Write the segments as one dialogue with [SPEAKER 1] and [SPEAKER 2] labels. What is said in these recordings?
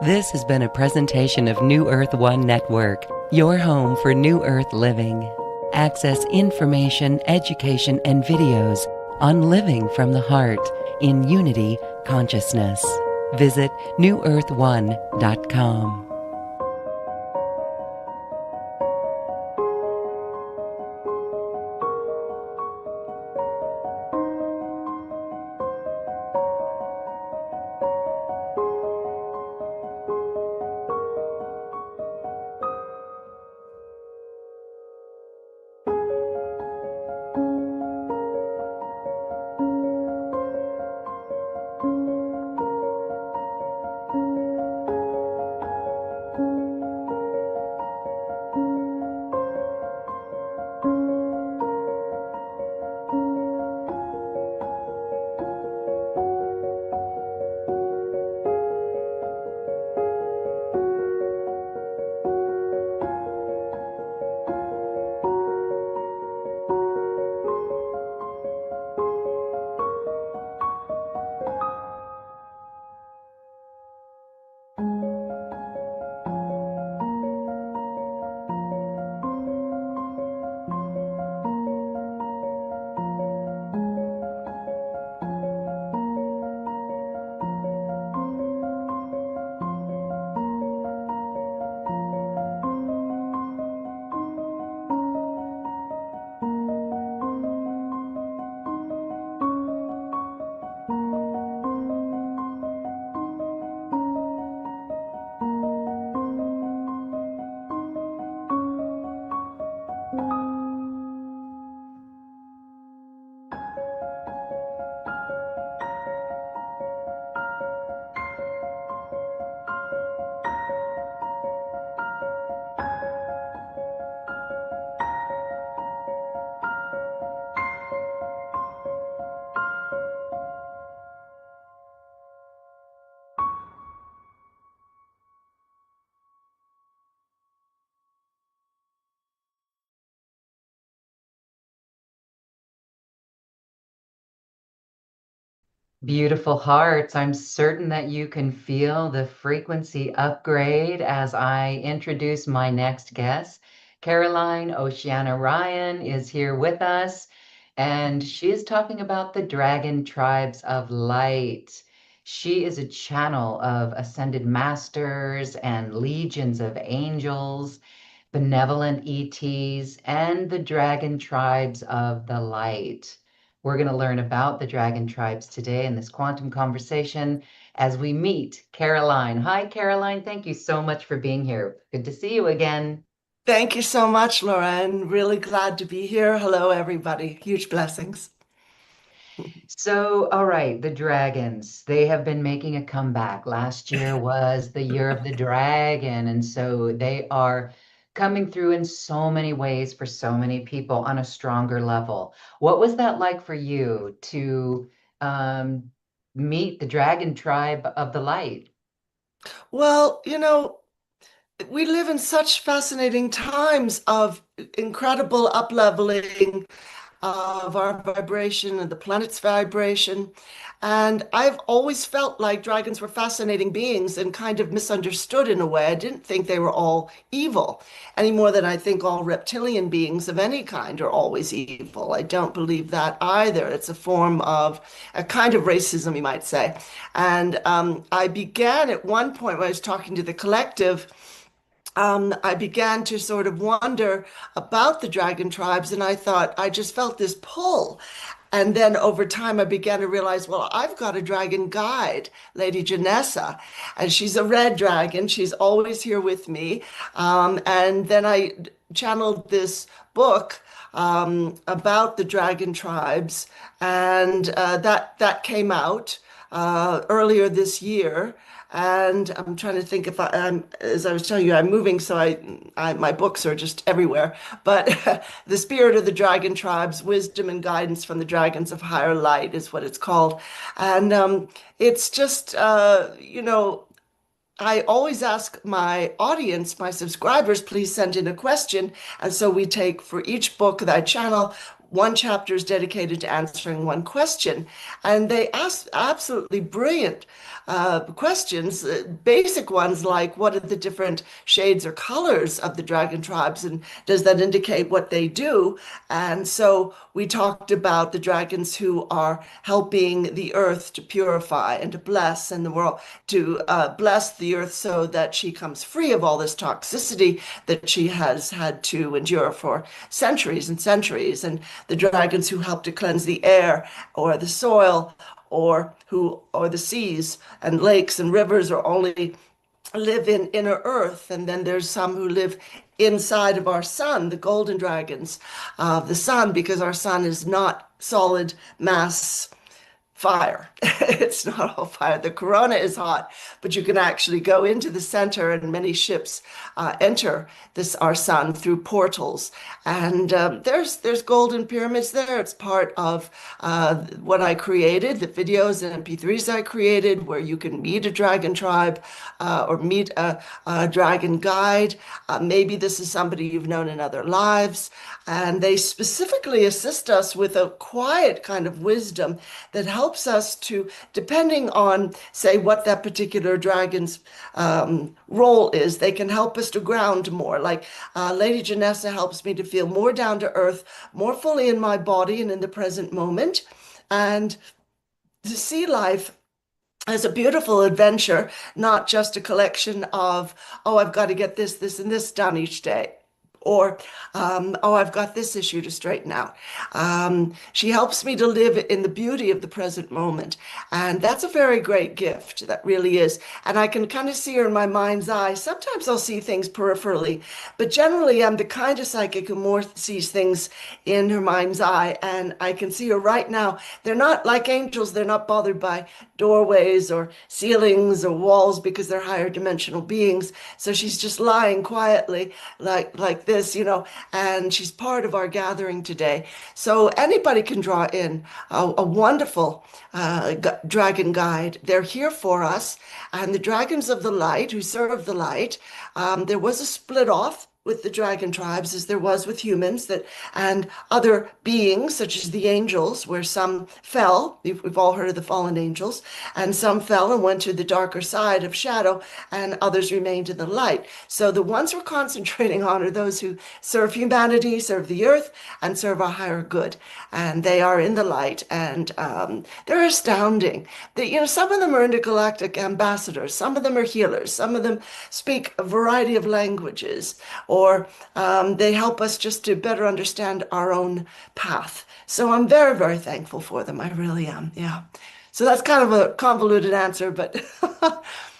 [SPEAKER 1] This has been a presentation of New Earth One Network, your home for New Earth living. Access information, education, and videos on living from the heart in unity consciousness. Visit newearth1.com.
[SPEAKER 2] Beautiful hearts, I'm certain that you can feel the frequency upgrade as I introduce my next guest. Caroline Oceana Ryan is here with us, and she is talking about the dragon tribes of light. She is a channel of ascended masters and legions of angels, benevolent ETs, and the dragon tribes of the light. We're going to learn about the dragon tribes today in this quantum conversation as we meet Caroline. Hi, Caroline. Thank you so much for being here. Good to see you again.
[SPEAKER 3] Thank you so much, Lauren. Really glad to be here. Hello, everybody. Huge blessings.
[SPEAKER 2] So, all right, the dragons, they have been making a comeback. Last year was the year of the dragon, and so they are coming through in so many ways for so many people on a stronger level. What was that like for you to um, meet the dragon tribe of the light?
[SPEAKER 3] Well, we live in such fascinating times of incredible upleveling of our vibration and the planet's vibration. And I've always felt like dragons were fascinating beings and kind of misunderstood in a way. I didn't think they were all evil any more than I think all reptilian beings of any kind are always evil. I don't believe that either. It's a form of a kind of racism, you might say. And I began at one point when I was talking to the collective. I began to sort of wonder about the dragon tribes, and I thought I just felt this pull. And then over time, I began to realize, well, I've got a dragon guide, Lady Janessa, and she's a red dragon. She's always here with me. And then I channeled this book about the dragon tribes, and that came out earlier this year. And I'm trying to think if as I was telling you, I'm moving, so my books are just everywhere. But The Spirit of the Dragon Tribes, Wisdom and Guidance from the Dragons of Higher Light is what it's called. And it's just, I always ask my audience, my subscribers, please send in a question. And so we take for each book that I channel, one chapter is dedicated to answering one question. And they ask absolutely brilliant questions, basic ones like what are the different shades or colors of the dragon tribes, and does that indicate what they do? And so we talked about the dragons who are helping the earth to purify and to bless, and the world to bless the earth so that she comes free of all this toxicity that she has had to endure for centuries and centuries. And the dragons who help to cleanse the air or the soil or the seas and lakes and rivers, or only live in inner earth. And then there's some who live inside of our sun, the golden dragons of the sun, because our sun is not solid mass fire. It's not all fire. The corona is hot, but you can actually go into the center, and many ships enter this our sun through portals. And there's golden pyramids there. It's part of what I created, the videos and MP3s I created, where you can meet a dragon tribe or meet a dragon guide. Maybe this is somebody you've known in other lives, and they specifically assist us with a quiet kind of wisdom that helps us to, depending on, say, what that particular dragon's role is, they can help us to ground more. Like Lady Janessa helps me to feel more down to earth, more fully in my body and in the present moment, and to see life as a beautiful adventure, not just a collection of, oh, I've got to get this, this, and this done each day. Or, oh, I've got this issue to straighten out. She helps me to live in the beauty of the present moment. And that's a very great gift. That really is. And I can kind of see her in my mind's eye. Sometimes I'll see things peripherally, but generally I'm the kind of psychic who more sees things in her mind's eye. And I can see her right now. They're not like angels. They're not bothered by doorways or ceilings or walls because they're higher dimensional beings. So she's just lying quietly like this, and she's part of our gathering today. So anybody can draw in a wonderful dragon guide. They're here for us. And the dragons of the light who serve the light, there was a split off with the dragon tribes as there was with humans, that and other beings such as the angels, where some fell. We've all heard of the fallen angels, and some fell and went to the darker side of shadow, and others remained in the light. So the ones we're concentrating on are those who serve humanity, serve the earth, and serve our higher good, and they are in the light. And they're astounding. Some of them are intergalactic ambassadors, some of them are healers, some of them speak a variety of languages, or they help us just to better understand our own path. So I'm very, very thankful for them. I really am. Yeah. So that's kind of a convoluted answer, but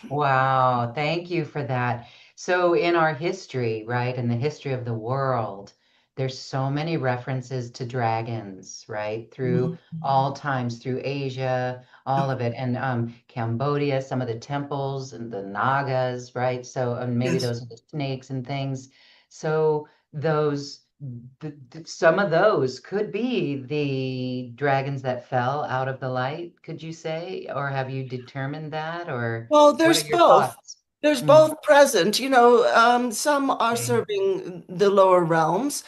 [SPEAKER 2] Wow, thank you for that. So, in our history, right, in the history of the world, there's so many references to dragons, right, through all times, through Asia, all of it, and Cambodia, some of the temples and the Nagas, right? So, and maybe
[SPEAKER 3] yes.
[SPEAKER 2] those are the snakes and things. So, those, some of those could be the dragons that fell out of the light, could you say? Or have you determined that? Or
[SPEAKER 3] Well,
[SPEAKER 2] what are
[SPEAKER 3] there's
[SPEAKER 2] your
[SPEAKER 3] both.
[SPEAKER 2] thoughts?
[SPEAKER 3] There's
[SPEAKER 2] Mm,
[SPEAKER 3] both present. Some are
[SPEAKER 2] okay.
[SPEAKER 3] serving the lower realms.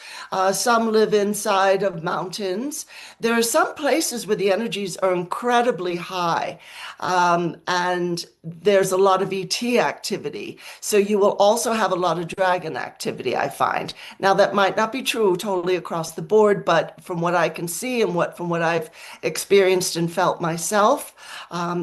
[SPEAKER 3] Some live inside of mountains. There are some places where the energies are incredibly high, and there's a lot of ET activity. So you will also have a lot of dragon activity, I find. Now, that might not be true totally across the board, but from what I can see and from what I've experienced and felt myself,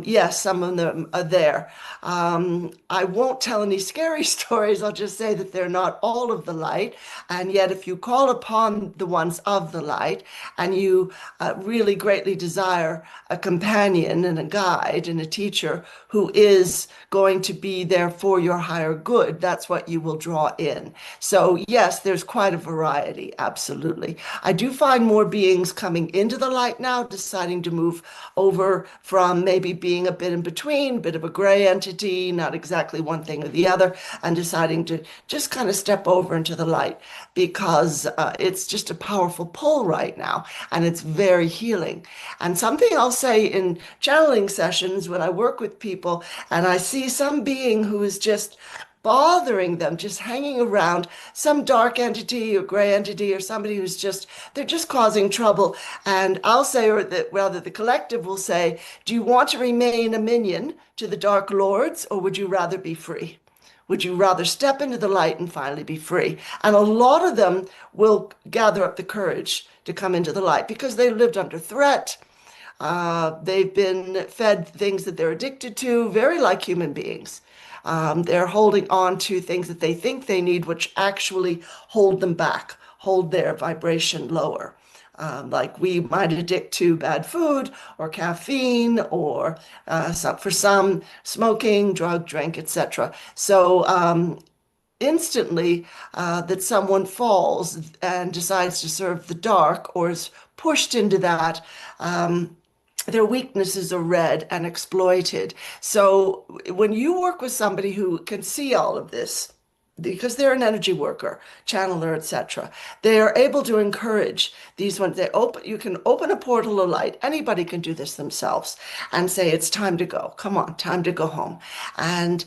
[SPEAKER 3] yes, some of them are there. I won't tell any scary stories. I'll just say that they're not all of the light. And yet, if you call upon the ones of the light and you really greatly desire a companion and a guide and a teacher who is going to be there for your higher good, that's what you will draw in. So, yes, there's quite a variety. Absolutely. I do find more beings coming into the light now, deciding to move over from maybe being a bit in between, bit of a gray entity, not exactly one thing or the other, and deciding to just kind of step over into the light, because it's just a powerful pull right now, and it's very healing. And something I'll say in channeling sessions when I work with people and I see some being who is just bothering them, just hanging around, some dark entity or gray entity or somebody who's they're just causing trouble. And I'll say, or that rather the collective will say, do you want to remain a minion to the Dark Lords, or would you rather be free? Would you rather step into the light and finally be free? And a lot of them will gather up the courage to come into the light because they lived under threat. They've been fed things that they're addicted to, very like human beings. They're holding on to things that they think they need, which actually hold them back, hold their vibration lower. Like we might addict to bad food or caffeine or for some smoking, drug, drink, etc. So instantly that someone falls and decides to serve the dark or is pushed into that, their weaknesses are read and exploited. So when you work with somebody who can see all of this, because they're an energy worker, channeler, etc., they are able to encourage these ones. You can open a portal of light. Anybody can do this themselves and say, it's time to go. Come on, time to go home. And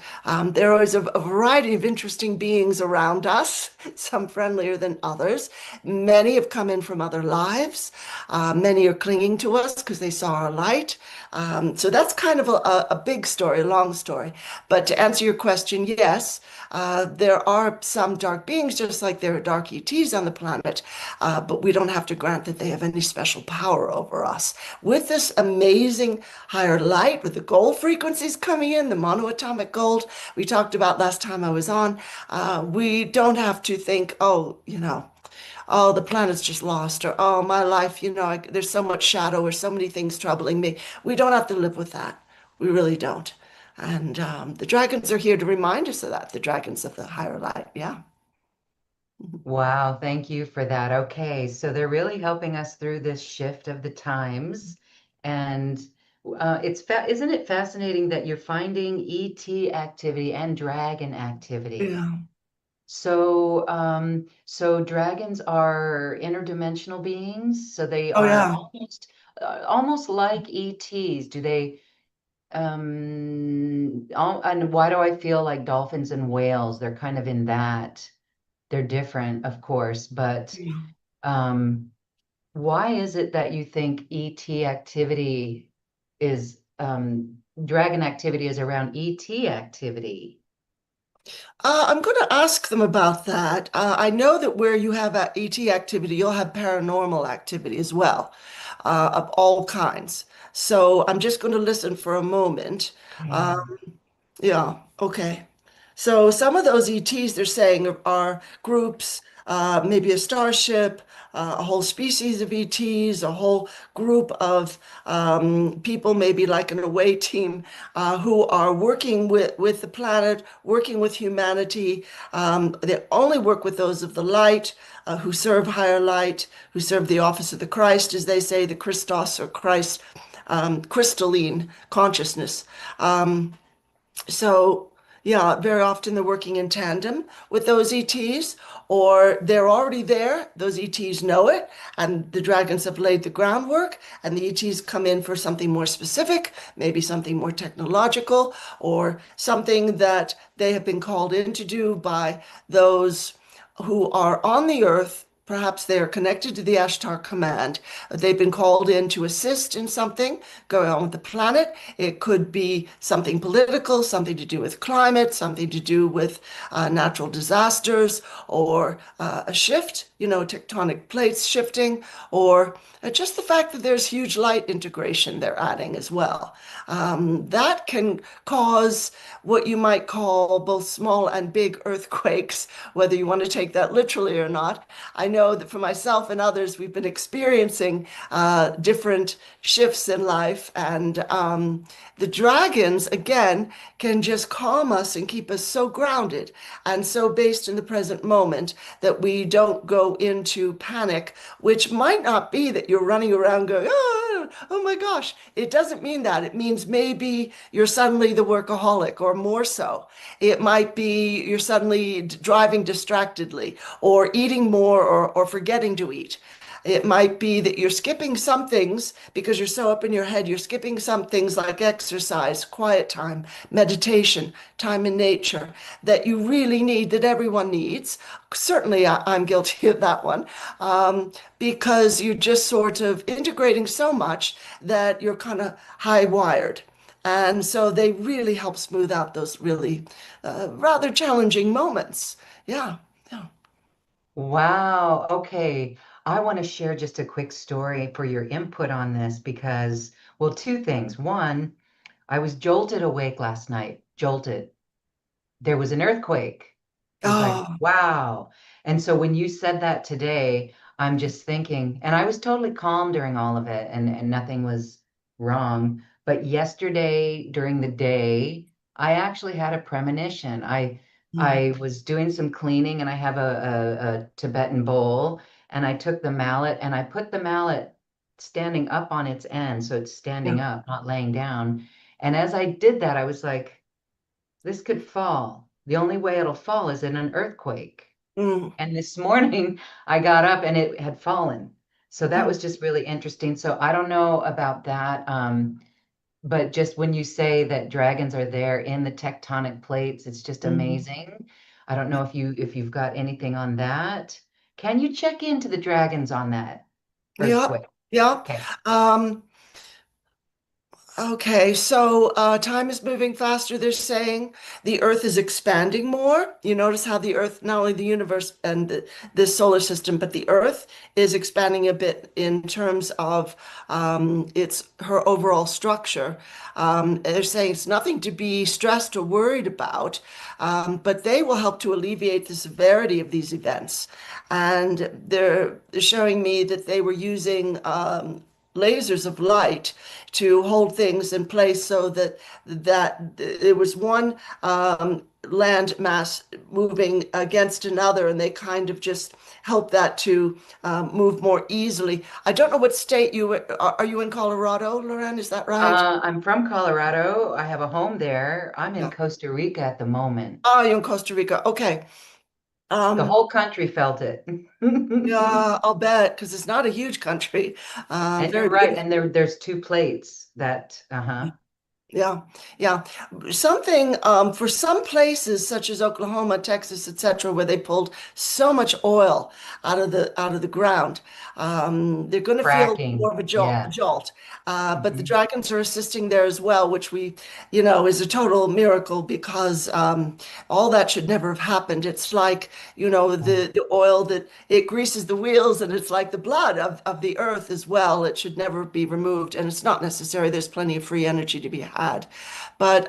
[SPEAKER 3] there is a variety of interesting beings around us, some friendlier than others. Many have come in from other lives. Many are clinging to us because they saw our light. So that's kind of a big story, a long story. But to answer your question, yes, there are some dark beings, just like there are dark ETs on the planet, but we don't have to grant that they have any special power over us. With this amazing higher light, with the gold frequencies coming in, the monoatomic gold we talked about last time I was on, we don't have to think, oh, oh, the planet's just lost, or oh, my life, there's so much shadow or so many things troubling me. We don't have to live with that. We really don't. And the dragons are here to remind us of that, the dragons of the higher light. Yeah.
[SPEAKER 2] Wow, thank you for that. Okay, so they're really helping us through this shift of the times. And isn't it fascinating that you're finding ET activity and dragon activity?
[SPEAKER 3] Yeah.
[SPEAKER 2] So dragons are interdimensional beings, so they
[SPEAKER 3] Oh,
[SPEAKER 2] are
[SPEAKER 3] yeah.
[SPEAKER 2] almost like ETs. Do they and why do I feel like dolphins and whales? They're kind of in that. They're different, of course, but
[SPEAKER 3] Yeah.
[SPEAKER 2] um, why is it that you think ET activity is dragon activity is around ET activity?
[SPEAKER 3] I'm going to ask them about that. I know that where you have ET activity, you'll have paranormal activity as well, of all kinds. So I'm just going to listen for a moment.
[SPEAKER 2] Okay.
[SPEAKER 3] Um, Yeah, okay. So some of those ETs they're saying are groups, maybe a starship, a whole species of ETs, a whole group of people, maybe like an away team, who are working with the planet, working with humanity. They only work with those of the light, who serve higher light, who serve the office of the Christ, as they say, the Christos or Christ, crystalline consciousness. So, yeah, very often they're working in tandem with those ETs, or they're already there. Those ETs know it, and the dragons have laid the groundwork, and the ETs come in for something more specific, maybe something more technological, or something that they have been called in to do by those who are on the earth. Perhaps they are connected to the Ashtar Command. They've been called in to assist in something going on with the planet. It could be something political, something to do with climate, something to do with natural disasters, or a shift, tectonic plates shifting, or just the fact that there's huge light integration they're adding as well. That can cause what you might call both small and big earthquakes, whether you want to take that literally or not. I know that for myself and others, we've been experiencing different shifts in life, and the dragons, again, can just calm us and keep us so grounded and so based in the present moment that we don't go into panic, which might not be that you're running around going, oh my gosh. It doesn't mean that. It means maybe you're suddenly the workaholic or more so. It might be you're suddenly driving distractedly or eating more or forgetting to eat. It might be that you're skipping some things because you're so up in your head. You're skipping some things like exercise, quiet time, meditation, time in nature that you really need, that everyone needs. Certainly, I'm guilty of that one, because you're just sort of integrating so much that you're kind of high wired. And so they really help smooth out those really rather challenging moments. Yeah, yeah.
[SPEAKER 2] Wow. Okay. I want to share just a quick story for your input on this because, well, two things. One, I was jolted awake last night, jolted. There was an earthquake. It was like,
[SPEAKER 3] Oh,
[SPEAKER 2] wow. And so when you said that today, I'm just thinking, and I was totally calm during all of it and nothing was wrong. But yesterday during the day, I actually had a premonition.
[SPEAKER 3] mm,
[SPEAKER 2] I was doing some cleaning and I have a Tibetan bowl and I took the mallet and I put the mallet standing up on its end. So it's standing
[SPEAKER 3] yeah.
[SPEAKER 2] up, not laying down. And as I did that, I was like, this could fall. The only way it'll fall is in an earthquake.
[SPEAKER 3] Mm,
[SPEAKER 2] And this morning I got up and it had fallen. So that
[SPEAKER 3] mm,
[SPEAKER 2] was just really interesting. So I don't know about that. But just when you say that dragons are there in the tectonic plates, it's just
[SPEAKER 3] mm.
[SPEAKER 2] amazing. I don't know if you've got anything on that. Can you check into the dragons on that
[SPEAKER 3] Yeah,
[SPEAKER 2] earthquake?
[SPEAKER 3] yeah.
[SPEAKER 2] Okay.
[SPEAKER 3] Um, Okay, so time is moving faster, they're saying. The Earth is expanding more. You notice how the Earth, not only the universe and this solar system, but the Earth is expanding a bit in terms of its her overall structure. They're saying it's nothing to be stressed or worried about, but they will help to alleviate the severity of these events. And they're showing me that they were using lasers of light to hold things in place so that it was one land mass moving against another, and they kind of just help that to move more easily. I don't know what state you are you in Colorado, Loren? Is that right?
[SPEAKER 2] I'm from Colorado. I have a home there. I'm in
[SPEAKER 3] Yeah.
[SPEAKER 2] Costa Rica at the moment.
[SPEAKER 3] Oh, you're in Costa Rica. Okay.
[SPEAKER 2] The
[SPEAKER 3] Um,
[SPEAKER 2] whole country felt it.
[SPEAKER 3] yeah, I'll bet because it's not a huge country.
[SPEAKER 2] And
[SPEAKER 3] Very
[SPEAKER 2] you're right.
[SPEAKER 3] beautiful.
[SPEAKER 2] And there's two plates that, uh-huh,
[SPEAKER 3] Yeah, yeah. Something for some places such as Oklahoma, Texas, etc., where they pulled so much oil out of the ground, they're going to feel more
[SPEAKER 2] fracking.
[SPEAKER 3] of a
[SPEAKER 2] Yeah.
[SPEAKER 3] jolt. But the
[SPEAKER 2] Mhm.
[SPEAKER 3] dragons are assisting there as well, which is a total miracle because all that should never have happened. It's like, the oil that it greases the wheels, and it's like the blood of the earth as well. It should never be removed, and it's not necessary. There's plenty of free energy to be had. But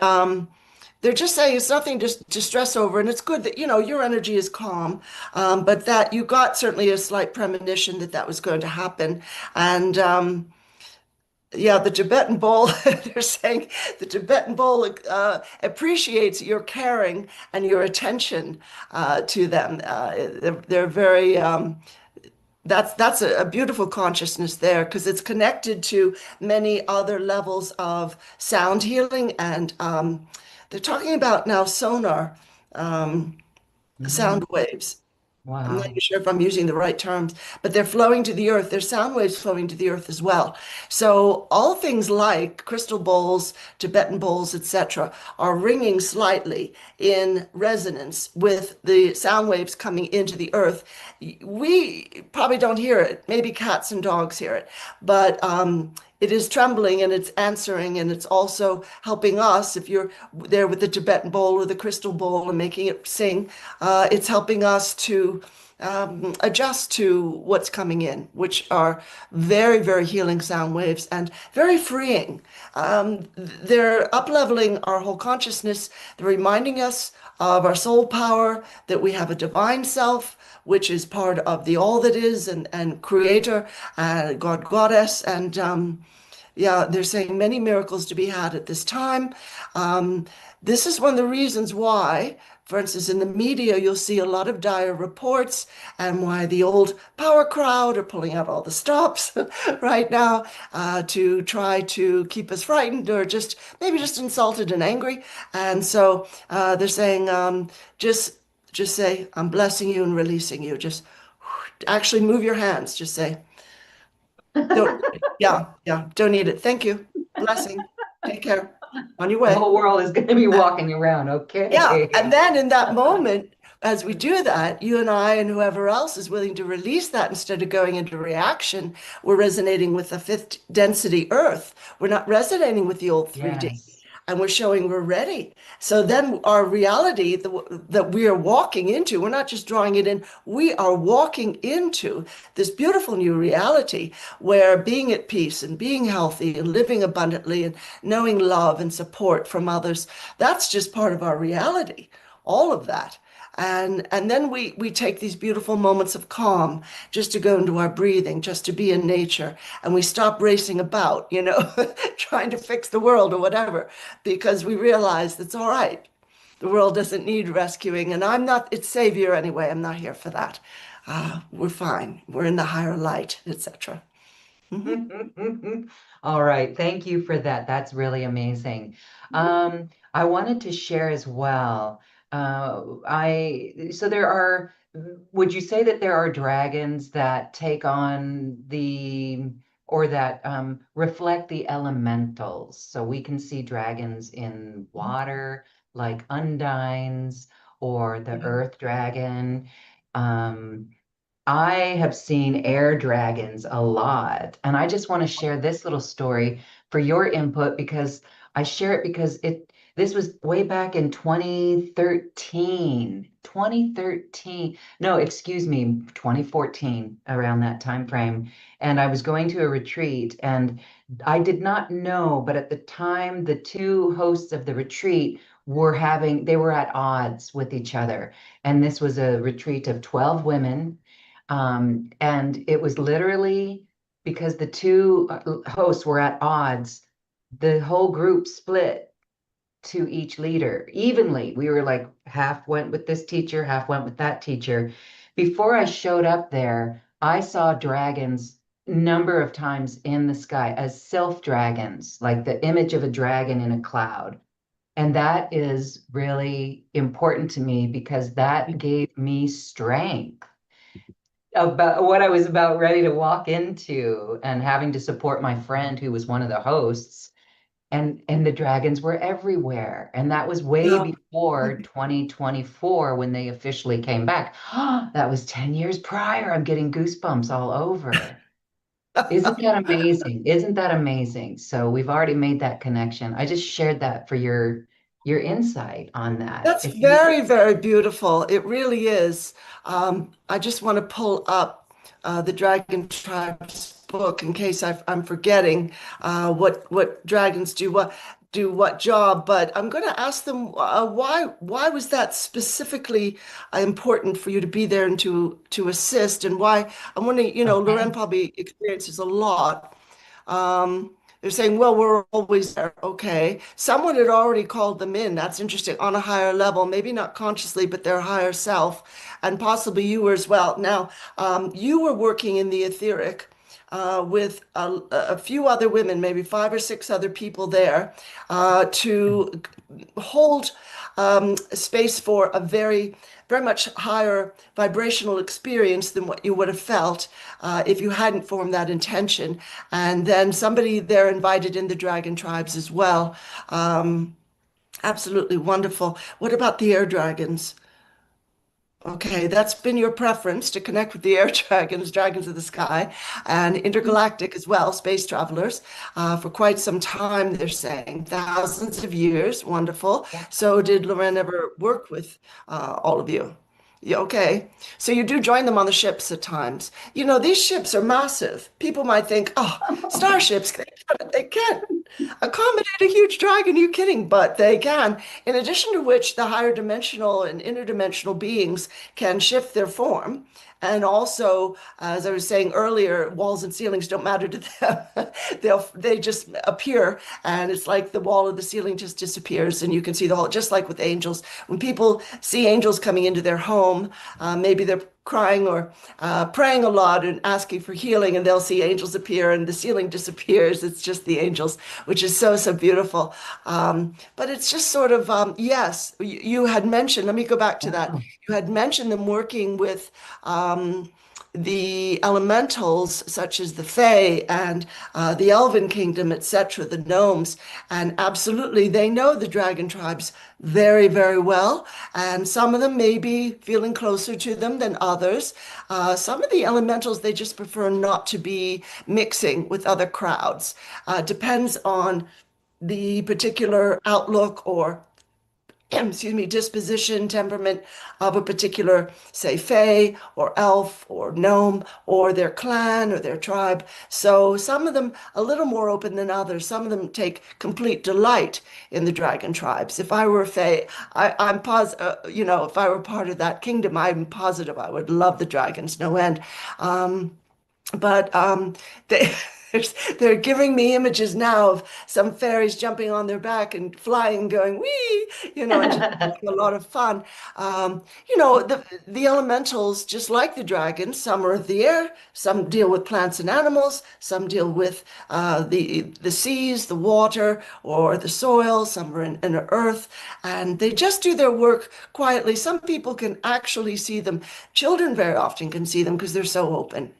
[SPEAKER 3] they're just saying it's nothing to stress over, and it's good that your energy is calm, but that you got certainly a slight premonition that that was going to happen, and yeah, the Tibetan bowl, they're saying the Tibetan bowl appreciates your caring and your attention to them. They're very, that's a beautiful consciousness there because it's connected to many other levels of sound healing. And they're talking about now sonar
[SPEAKER 2] Mhm.
[SPEAKER 3] sound waves. I'm not even
[SPEAKER 2] Wow.
[SPEAKER 3] sure if I'm using the right terms, but they're flowing to the earth. There's sound waves flowing to the earth as well. So all things like crystal bowls, Tibetan bowls, etc., are ringing slightly in resonance with the sound waves coming into the earth. We probably don't hear it. Maybe cats and dogs hear it, but it is trembling and it's answering, and it's also helping us. If you're there with the Tibetan bowl or the crystal bowl and making it sing, it's helping us to adjust to what's coming in, which are very, very healing sound waves and very freeing. They're up-leveling our whole consciousness. They're reminding us of our soul power, that we have a divine self, which is part of the all that is and creator, God, goddess. And yeah, they're saying many miracles to be had at this time. Um, this is one of the reasons why, for instance, in the media, you'll see a lot of dire reports, and why the old power crowd are pulling out all the stops right now to try to keep us frightened or just maybe just insulted and angry. And so they're saying, just say, I'm blessing you and releasing you. Just actually move your hands. Just say. Don't, yeah, yeah, don't need it. Thank you. Blessing. Take care. On your
[SPEAKER 2] The
[SPEAKER 3] way.
[SPEAKER 2] whole world is going to be
[SPEAKER 3] Uh,
[SPEAKER 2] walking around.
[SPEAKER 3] Yeah,
[SPEAKER 2] Okay.
[SPEAKER 3] and then in that moment, as we do that, you and I and whoever else is willing to release that instead of going into reaction, we're resonating with the fifth density earth. We're not resonating with the old 3D.
[SPEAKER 2] Yes.
[SPEAKER 3] And we're showing we're ready. So then our reality that we are walking into, we're not just drawing it in, we are walking into this beautiful new reality where being at peace and being healthy and living abundantly and knowing love and support from others, that's just part of our reality, all of that. And then we take these beautiful moments of calm just to go into our breathing, just to be in nature, and we stop racing about, trying to fix the world or whatever, because we realize that's all right. The world doesn't need rescuing, and I'm not its savior anyway. I'm not here for that. We're fine. We're in the higher light, etc. Hmm.
[SPEAKER 2] All right. Thank you for that. That's really amazing. I wanted to share as well. So there are, would you say that there are dragons that take on or that reflect the elementals? So we can see dragons in water, like undines or the earth dragon. Um, I have seen air dragons a lot, and I just want to share this little story for your input because I share it because this was way back in 2013. 2013. No, excuse me, 2014, around that time frame. And I was going to a retreat and I did not know, but at the time the two hosts of the retreat they were at odds with each other. And this was a retreat of 12 women and it was literally because the two hosts were at odds, the whole group split to each leader evenly. We were like half went with this teacher, half went with that teacher. Before I showed up there, I saw dragons number of times in the sky as self dragons, like the image of a dragon in a cloud. And that is really important to me because that gave me strength about what I was about ready to walk into and having to support my friend who was one of the hosts. And the dragons were everywhere. And that was way
[SPEAKER 3] Yeah.
[SPEAKER 2] before 2024 when they officially came back. That was 10 years prior. I'm getting goosebumps all over. Isn't that amazing? Isn't that amazing? So we've already made that connection. I just shared that for your insight on that.
[SPEAKER 3] That's
[SPEAKER 2] It's
[SPEAKER 3] very, very beautiful. It really is. I just want to pull up the Dragon Tribes book in case I'm forgetting what dragons do what job. But I'm going to ask them why was that specifically important for you to be there and to assist, and why I'm wondering. Loren
[SPEAKER 2] okay.
[SPEAKER 3] probably experiences a lot. They're saying, well, we're always there. Okay. Someone had already called them in. That's interesting. On a higher level, maybe not consciously, but their higher self. And possibly you were as well. Now, you were working in the etheric with a few other women, maybe five or six other people there to hold space for a very, very much higher vibrational experience than what you would have felt if you hadn't formed that intention. And then somebody there invited in the dragon tribes as well. Absolutely wonderful. What about the air dragons? Okay, that's been your preference to connect with the air dragons, dragons of the sky, and intergalactic as well, space travelers, for quite some time, they're saying. Thousands of years. Wonderful.
[SPEAKER 2] Yeah.
[SPEAKER 3] So, did Loren ever work with all of you? Yeah, okay. So, you do join them on the ships at times. These ships are massive. People might think, oh, starships, they can't accommodate a huge dragon. Are you kidding? But they can. In addition to which, the higher dimensional and interdimensional beings can shift their form. And also, as I was saying earlier, walls and ceilings don't matter to them. They just appear, and it's like the wall of the ceiling just disappears, and you can see the whole. Just like with angels, when people see angels coming into their home, maybe they're crying or praying a lot and asking for healing, and they'll see angels appear, and the ceiling disappears. It's just the angels, which is so, so beautiful. But it's just sort of, yes, you had mentioned, let me go back to that.
[SPEAKER 2] Yeah.
[SPEAKER 3] You had mentioned them working with the elementals, such as the Fae and the Elven Kingdom, etc., the gnomes, and absolutely they know the dragon tribes very, very well. And some of them may be feeling closer to them than others. Some of the elementals, they just prefer not to be mixing with other crowds. Depends on the particular outlook or excuse me, disposition, temperament of a particular, say, fae or elf or gnome or their clan or their tribe. So some of them a little more open than others. Some of them take complete delight in the dragon tribes. If I were a fae, I'm if I were part of that kingdom, I'm positive I would love the dragons, no end. But they they're giving me images now of some fairies jumping on their back and flying, going wee, and just having a lot of fun. The elementals, just like the dragons, some are of the air, some deal with plants and animals, some deal with the seas, the water, or the soil. Some are in earth, and they just do their work quietly. Some people can actually see them. Children very often can see them because they're so open,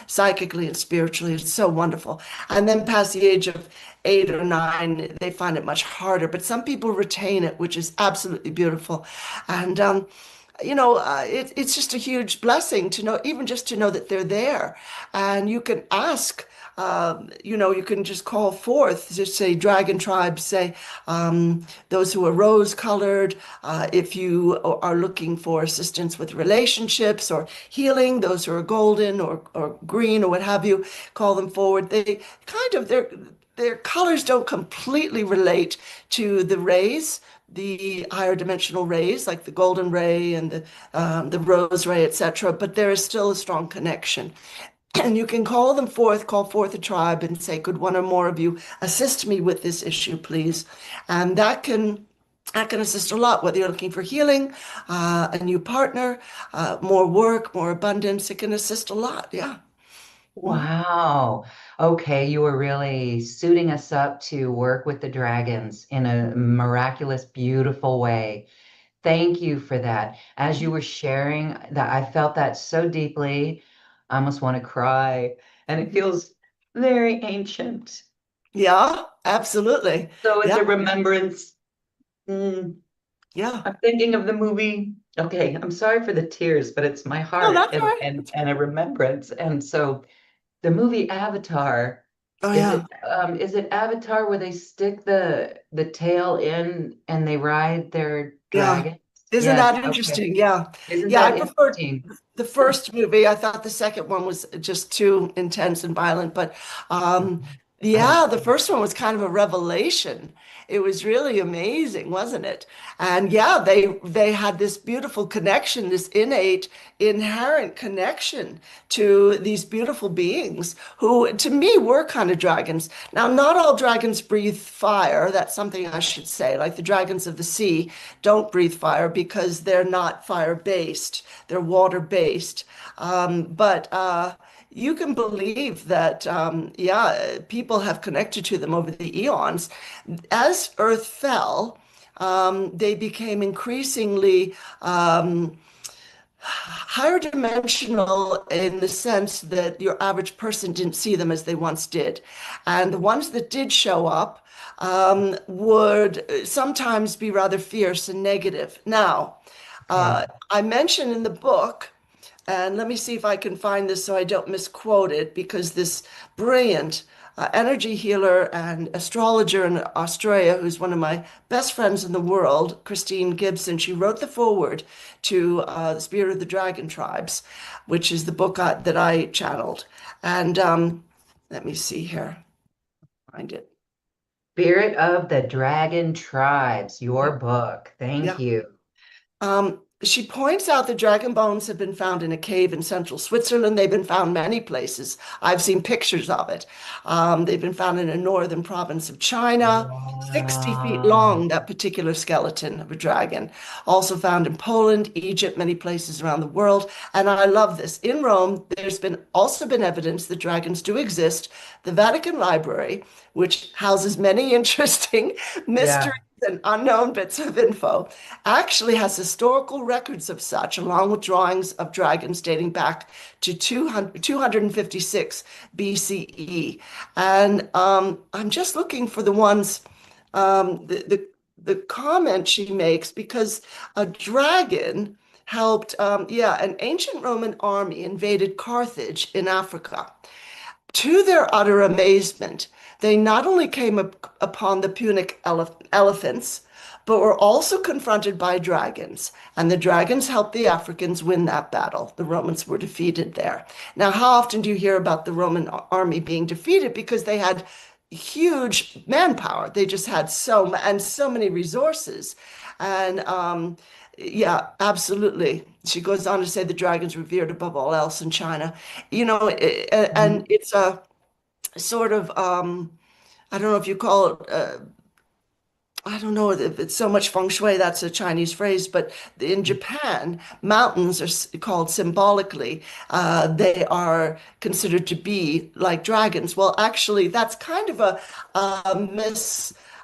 [SPEAKER 3] psychically and spiritually. It's so wonderful. And then past the age of 8 or 9, they find it much harder. But some people retain it, which is absolutely beautiful. And it's just a huge blessing to know, even just to know that they're there. And you can ask. You can just call forth, just say dragon tribes, say those who are rose-colored. If you are looking for assistance with relationships or healing, those who are golden or green or what have you, call them forward. They kind of their colors don't completely relate to the rays, the higher dimensional rays, like the golden ray and the rose ray, etc. But there is still a strong connection. And you can call forth a tribe and say, could one or more of you assist me with this issue, please? And that can assist a lot, whether you're looking for healing, a new partner, more work, more abundance. It can assist a lot. Yeah. Mhm.
[SPEAKER 2] Wow. Okay, you were really suiting us up to work with the dragons in a miraculous, beautiful way. Thank you for that. As you were sharing that, I felt that so deeply. I almost want to cry, and it feels very ancient.
[SPEAKER 3] Yeah, absolutely.
[SPEAKER 2] So it's
[SPEAKER 3] Yeah,
[SPEAKER 2] a remembrance. Mm,
[SPEAKER 3] yeah.
[SPEAKER 2] I'm thinking of the movie. Okay, I'm sorry for the tears, but it's my
[SPEAKER 3] No,
[SPEAKER 2] heart
[SPEAKER 3] that's all
[SPEAKER 2] and
[SPEAKER 3] right.
[SPEAKER 2] and and a remembrance. And so the movie Avatar,
[SPEAKER 3] Oh,
[SPEAKER 2] is
[SPEAKER 3] yeah.
[SPEAKER 2] it Avatar where they stick the tail in and they ride their
[SPEAKER 3] Yeah.
[SPEAKER 2] dragon?
[SPEAKER 3] Isn't
[SPEAKER 2] Yes,
[SPEAKER 3] that
[SPEAKER 2] okay.
[SPEAKER 3] interesting? Yeah.
[SPEAKER 2] Isn't
[SPEAKER 3] Yeah, I
[SPEAKER 2] that
[SPEAKER 3] preferred
[SPEAKER 2] interesting?
[SPEAKER 3] the first movie. I thought the second one was just too intense and violent, but um
[SPEAKER 2] Oh,
[SPEAKER 3] yeah, the first one was kind of a revelation. It was really amazing, wasn't it? And yeah, they had this beautiful connection, this innate, inherent connection to these beautiful beings who, to me, were kind of dragons. Now, not all dragons breathe fire. That's something I should say. Like the dragons of the sea don't breathe fire because they're not fire-based. They're water-based. But you can believe that, yeah, people have connected to them over the eons. As Earth fell, they became increasingly higher dimensional in the sense that your average person didn't see them as they once did. And the ones that did show up would sometimes be rather fierce and negative. Now,
[SPEAKER 2] okay.
[SPEAKER 3] I mention in the book, and let me see if I can find this so I don't misquote it, because this brilliant energy healer and astrologer in Australia, who's one of my best friends in the world, Christine Gibson, she wrote the foreword to The Spirit of the Dragon Tribes, which is the book that I channeled. And let me see here, find it.
[SPEAKER 2] Spirit of the Dragon Tribes, your book. Thank
[SPEAKER 3] Yeah.
[SPEAKER 2] you.
[SPEAKER 3] She points out that dragon bones have been found in a cave in central Switzerland. They've been found many places. I've seen pictures of it. They've been found in a northern province of China, 60 feet
[SPEAKER 2] Wow.
[SPEAKER 3] long, that particular skeleton of a dragon. Also found in Poland, Egypt, many places around the world. And I love this. In Rome, there's been also been evidence that dragons do exist. The Vatican Library, which houses many interesting mysteries
[SPEAKER 2] Yeah.
[SPEAKER 3] and unknown bits of info, actually has historical records of such, along with drawings of dragons dating back to 256 BCE. And I'm just looking for the ones, the comment she makes, because a dragon helped, yeah, an ancient Roman army invaded Carthage in Africa. To their utter amazement, they not only came upon the Punic elephants, but were also confronted by dragons. And the dragons helped the Africans win that battle. The Romans were defeated there. Now, how often do you hear about the Roman army being defeated? Because they had huge manpower. They just had so many resources. And yeah, absolutely. She goes on to say the dragon's revered above all else in China.
[SPEAKER 2] Mhm.
[SPEAKER 3] And it's a sort of I don't know if you call it I don't know if it's so much feng shui, that's a Chinese phrase, but in Japan, mountains are called symbolically, they are considered to be like dragons. Well, actually, that's kind of a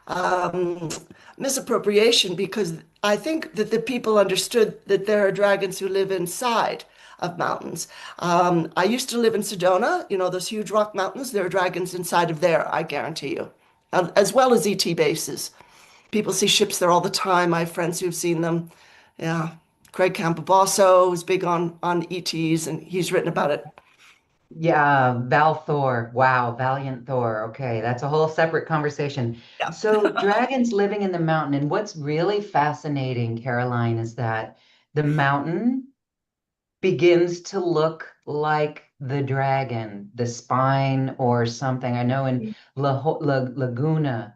[SPEAKER 3] um, misappropriation, because I think that the people understood that there are dragons who live inside of mountains. I used to live in Sedona, you know, those huge rock mountains. There are dragons inside of there, I guarantee you, as well as ET bases. People see ships there all the time. I have friends who've seen them. Yeah. Craig Campobasso is big on ETs, and he's written about it.
[SPEAKER 2] Yeah, Val Thor. Wow, Valiant Thor. Okay, that's a whole separate conversation.
[SPEAKER 3] Yeah.
[SPEAKER 2] So, dragons living in the mountain, and what's really fascinating, Caroline, is that the mountain begins to look like the dragon, the spine or something. I know in Laguna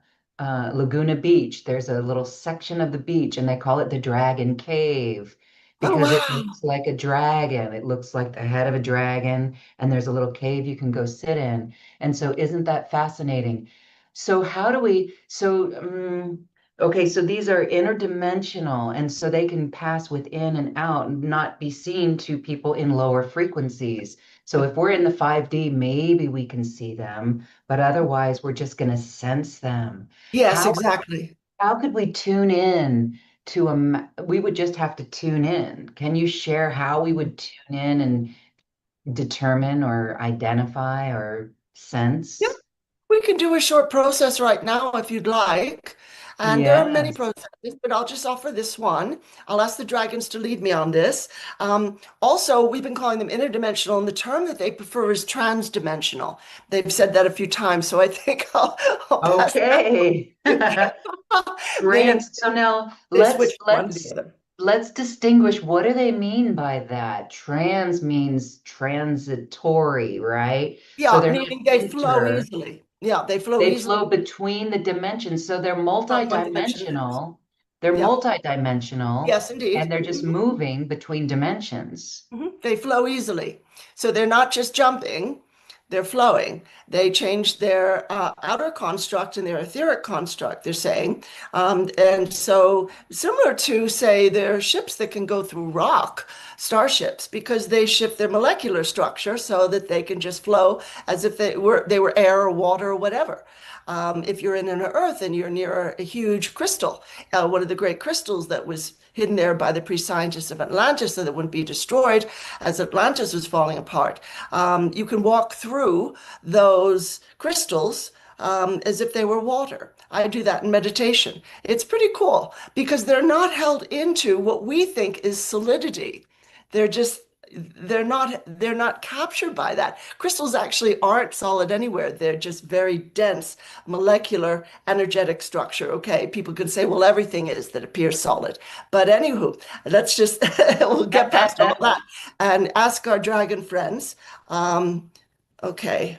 [SPEAKER 2] Beach, there's a little section of the beach and they call it the Dragon Cave
[SPEAKER 3] Oh,
[SPEAKER 2] because it
[SPEAKER 3] wow.
[SPEAKER 2] looks like a dragon. It looks like the head of a dragon, and there's a little cave you can go sit in. And so, isn't that fascinating? So, how do we, so, okay, so these are interdimensional, and so they can pass within and out and not be seen to people in lower frequencies. So if we're in the 5D, maybe we can see them, but otherwise we're just going to sense them.
[SPEAKER 3] Yes,
[SPEAKER 2] How
[SPEAKER 3] exactly.
[SPEAKER 2] how could we tune in to we would just have to tune in. Can you share how we would tune in and determine or identify or
[SPEAKER 3] Yeah,
[SPEAKER 2] sense?
[SPEAKER 3] we can do a short process right now if you'd like. And there are many
[SPEAKER 2] Yes.
[SPEAKER 3] processes, but I'll just offer this one. I'll ask the dragons to lead me on this. Also, we've been calling them interdimensional, and the term that they prefer is transdimensional. They've said that a few times, so I think I'll pass
[SPEAKER 2] Okay.
[SPEAKER 3] that. They
[SPEAKER 2] Grant. So now
[SPEAKER 3] they
[SPEAKER 2] let's
[SPEAKER 3] switched one to the
[SPEAKER 2] let's
[SPEAKER 3] other.
[SPEAKER 2] let's distinguish what do they mean by that? Trans means transitory, right? So
[SPEAKER 3] Yeah,
[SPEAKER 2] they're not
[SPEAKER 3] meaning they flow
[SPEAKER 2] inter.
[SPEAKER 3] easily. Yeah, they flow
[SPEAKER 2] They
[SPEAKER 3] easily
[SPEAKER 2] flow between the dimensions. So they're
[SPEAKER 3] from one dimension to the next.
[SPEAKER 2] multidimensional. They're
[SPEAKER 3] Yeah.
[SPEAKER 2] multidimensional
[SPEAKER 3] Yes, indeed.
[SPEAKER 2] and they're just moving between dimensions.
[SPEAKER 3] They flow easily. So they're not just jumping, they're flowing. They change their outer construct and their etheric construct, they're saying. And so, similar to, say, their ships that can go through rock, starships, because they shift their molecular structure so that they can just flow as if they were air or water or whatever. If you're in an earth and you're near a huge crystal, one of the great crystals that was hidden there by the pre-scientists of Atlantis so that it wouldn't be destroyed as Atlantis was falling apart. You can walk through those crystals as if they were water. I do that in meditation. It's pretty cool because they're not held into what we think is solidity. They're just they're not captured by that. Crystals actually aren't solid anywhere. They're just very dense molecular energetic structure. Okay, people can say, well, everything is that appears solid. But anywho, let's just we'll get past all that and ask our dragon friends. Okay.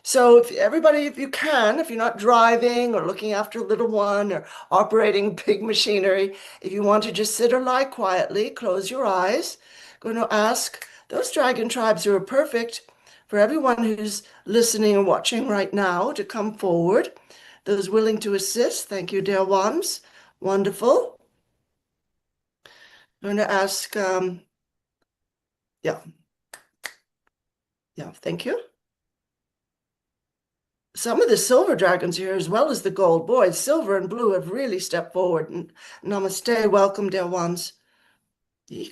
[SPEAKER 3] So if everybody, if you can, if you're not driving or looking after a little one or operating big machinery, if you want to just sit or lie quietly, close your eyes. Going to ask those dragon tribes who are perfect for everyone who's listening and watching right now to come forward. Those willing to assist, thank you, dear ones. Wonderful. I'm going to ask, yeah, yeah, thank you. some of the silver dragons here, as well as the gold. Boys, silver and blue have really stepped forward. And namaste, welcome, dear ones. Yeah.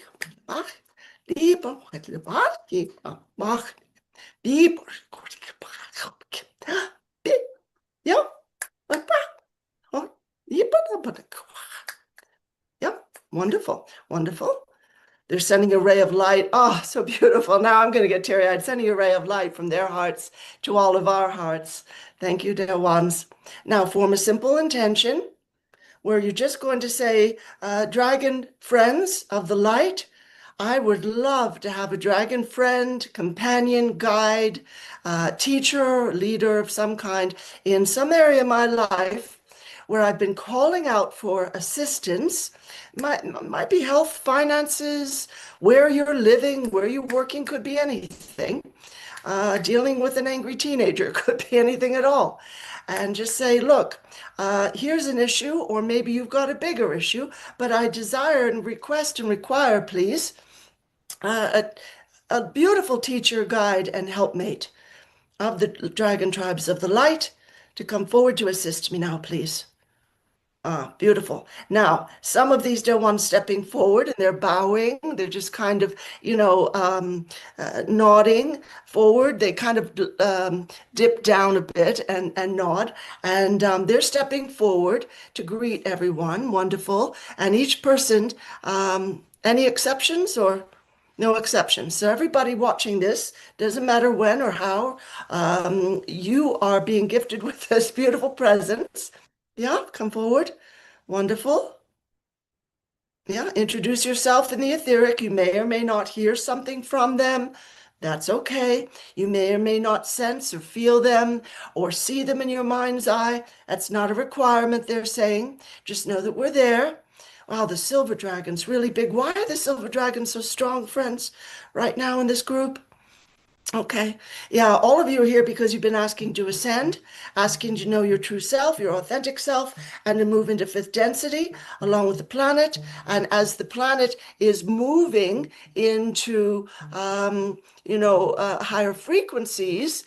[SPEAKER 3] Yeah, wonderful, wonderful. They're sending a ray of light. Oh, so beautiful. Now I'm going to get teary-eyed, sending a ray of light from their hearts to all of our hearts. Thank you, dear ones. Now form a simple intention where you're just going to say, dragon friends of the light, I would love to have a dragon friend, companion, guide, teacher, leader of some kind in some area of my life where I've been calling out for assistance. Might be health, finances, where you're living, where you're working, could be anything. Dealing with an angry teenager could be anything at all. And just say, look, here's an issue, or maybe you've got a bigger issue, but I desire and request and require, please, a beautiful teacher, guide, and helpmate of the dragon tribes of the light to come forward to assist me now, please. Ah, beautiful. Now, some of these don't want stepping forward and they're bowing. They're just kind of, nodding forward. They kind of dip down a bit and nod. And they're stepping forward to greet everyone. Wonderful. And each person, any exceptions or no exceptions? So everybody watching this, doesn't matter when or how, you are being gifted with this beautiful presence. Yeah, come forward. Wonderful. Yeah, introduce yourself in the etheric. You may or may not hear something from them. That's okay. You may or may not sense or feel them or see them in your mind's eye. That's not a requirement, they're saying. Just know that we're there. Wow, the silver dragon's really big. Why are the silver dragons so strong, friends, right now in this group? Okay. Yeah, all of you are here because you've been asking to ascend, asking to know your true self, your authentic self, and to move into fifth density along with the planet. And as the planet is moving into, higher frequencies,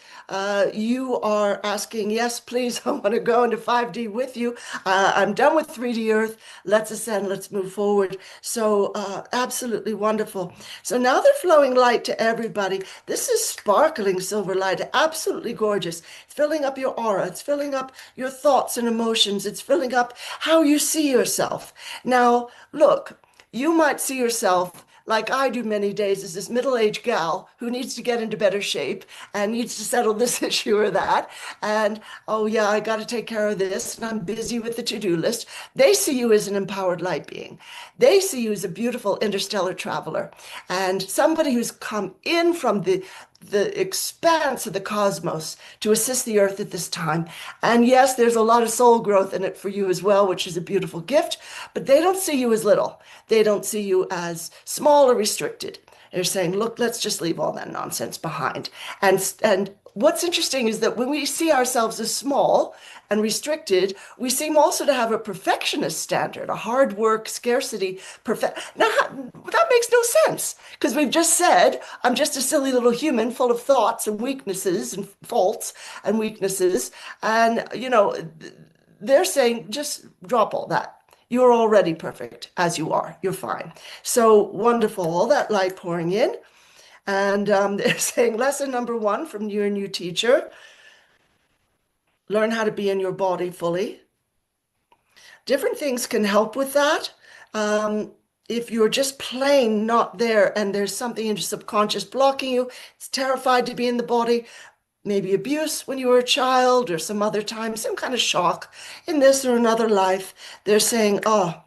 [SPEAKER 3] you are asking, yes, please, I want to go into 5D with you. I'm done with 3D Earth. Let's ascend. Let's move forward. So absolutely wonderful. So now they're flowing light to everybody. This is sparkling silver light, absolutely gorgeous. It's filling up your aura. It's filling up your thoughts and emotions. It's filling up how you see yourself. Now, look, you might see yourself like I do many days as this middle-aged gal who needs to get into better shape and needs to settle this issue or that. And, oh yeah, I got to take care of this and I'm busy with the to-do list. They see you as an empowered light being. They see you as a beautiful interstellar traveler and somebody who's come in from the expanse of the cosmos to assist the earth at this time. And yes, there's a lot of soul growth in it for you as well, which is a beautiful gift, but they don't see you as little. They don't see you as small or restricted. They're saying, look, let's just leave all that nonsense behind. And what's interesting is that when we see ourselves as small and restricted, we seem also to have a perfectionist standard, a hard work, scarcity, perfect. Now, that makes no sense because we've just said, I'm just a silly little human full of thoughts and weaknesses and faults and weaknesses. And, they're saying, just drop all that. You're already perfect as you are. You're fine. So wonderful. All that light pouring in. And they're saying lesson number 1 from your new teacher, learn how to be in your body fully. Different things can help with that. If you're just plain not there and there's something in your subconscious blocking you, it's terrified to be in the body, maybe abuse when you were a child or some other time, some kind of shock in this or another life, they're saying, oh,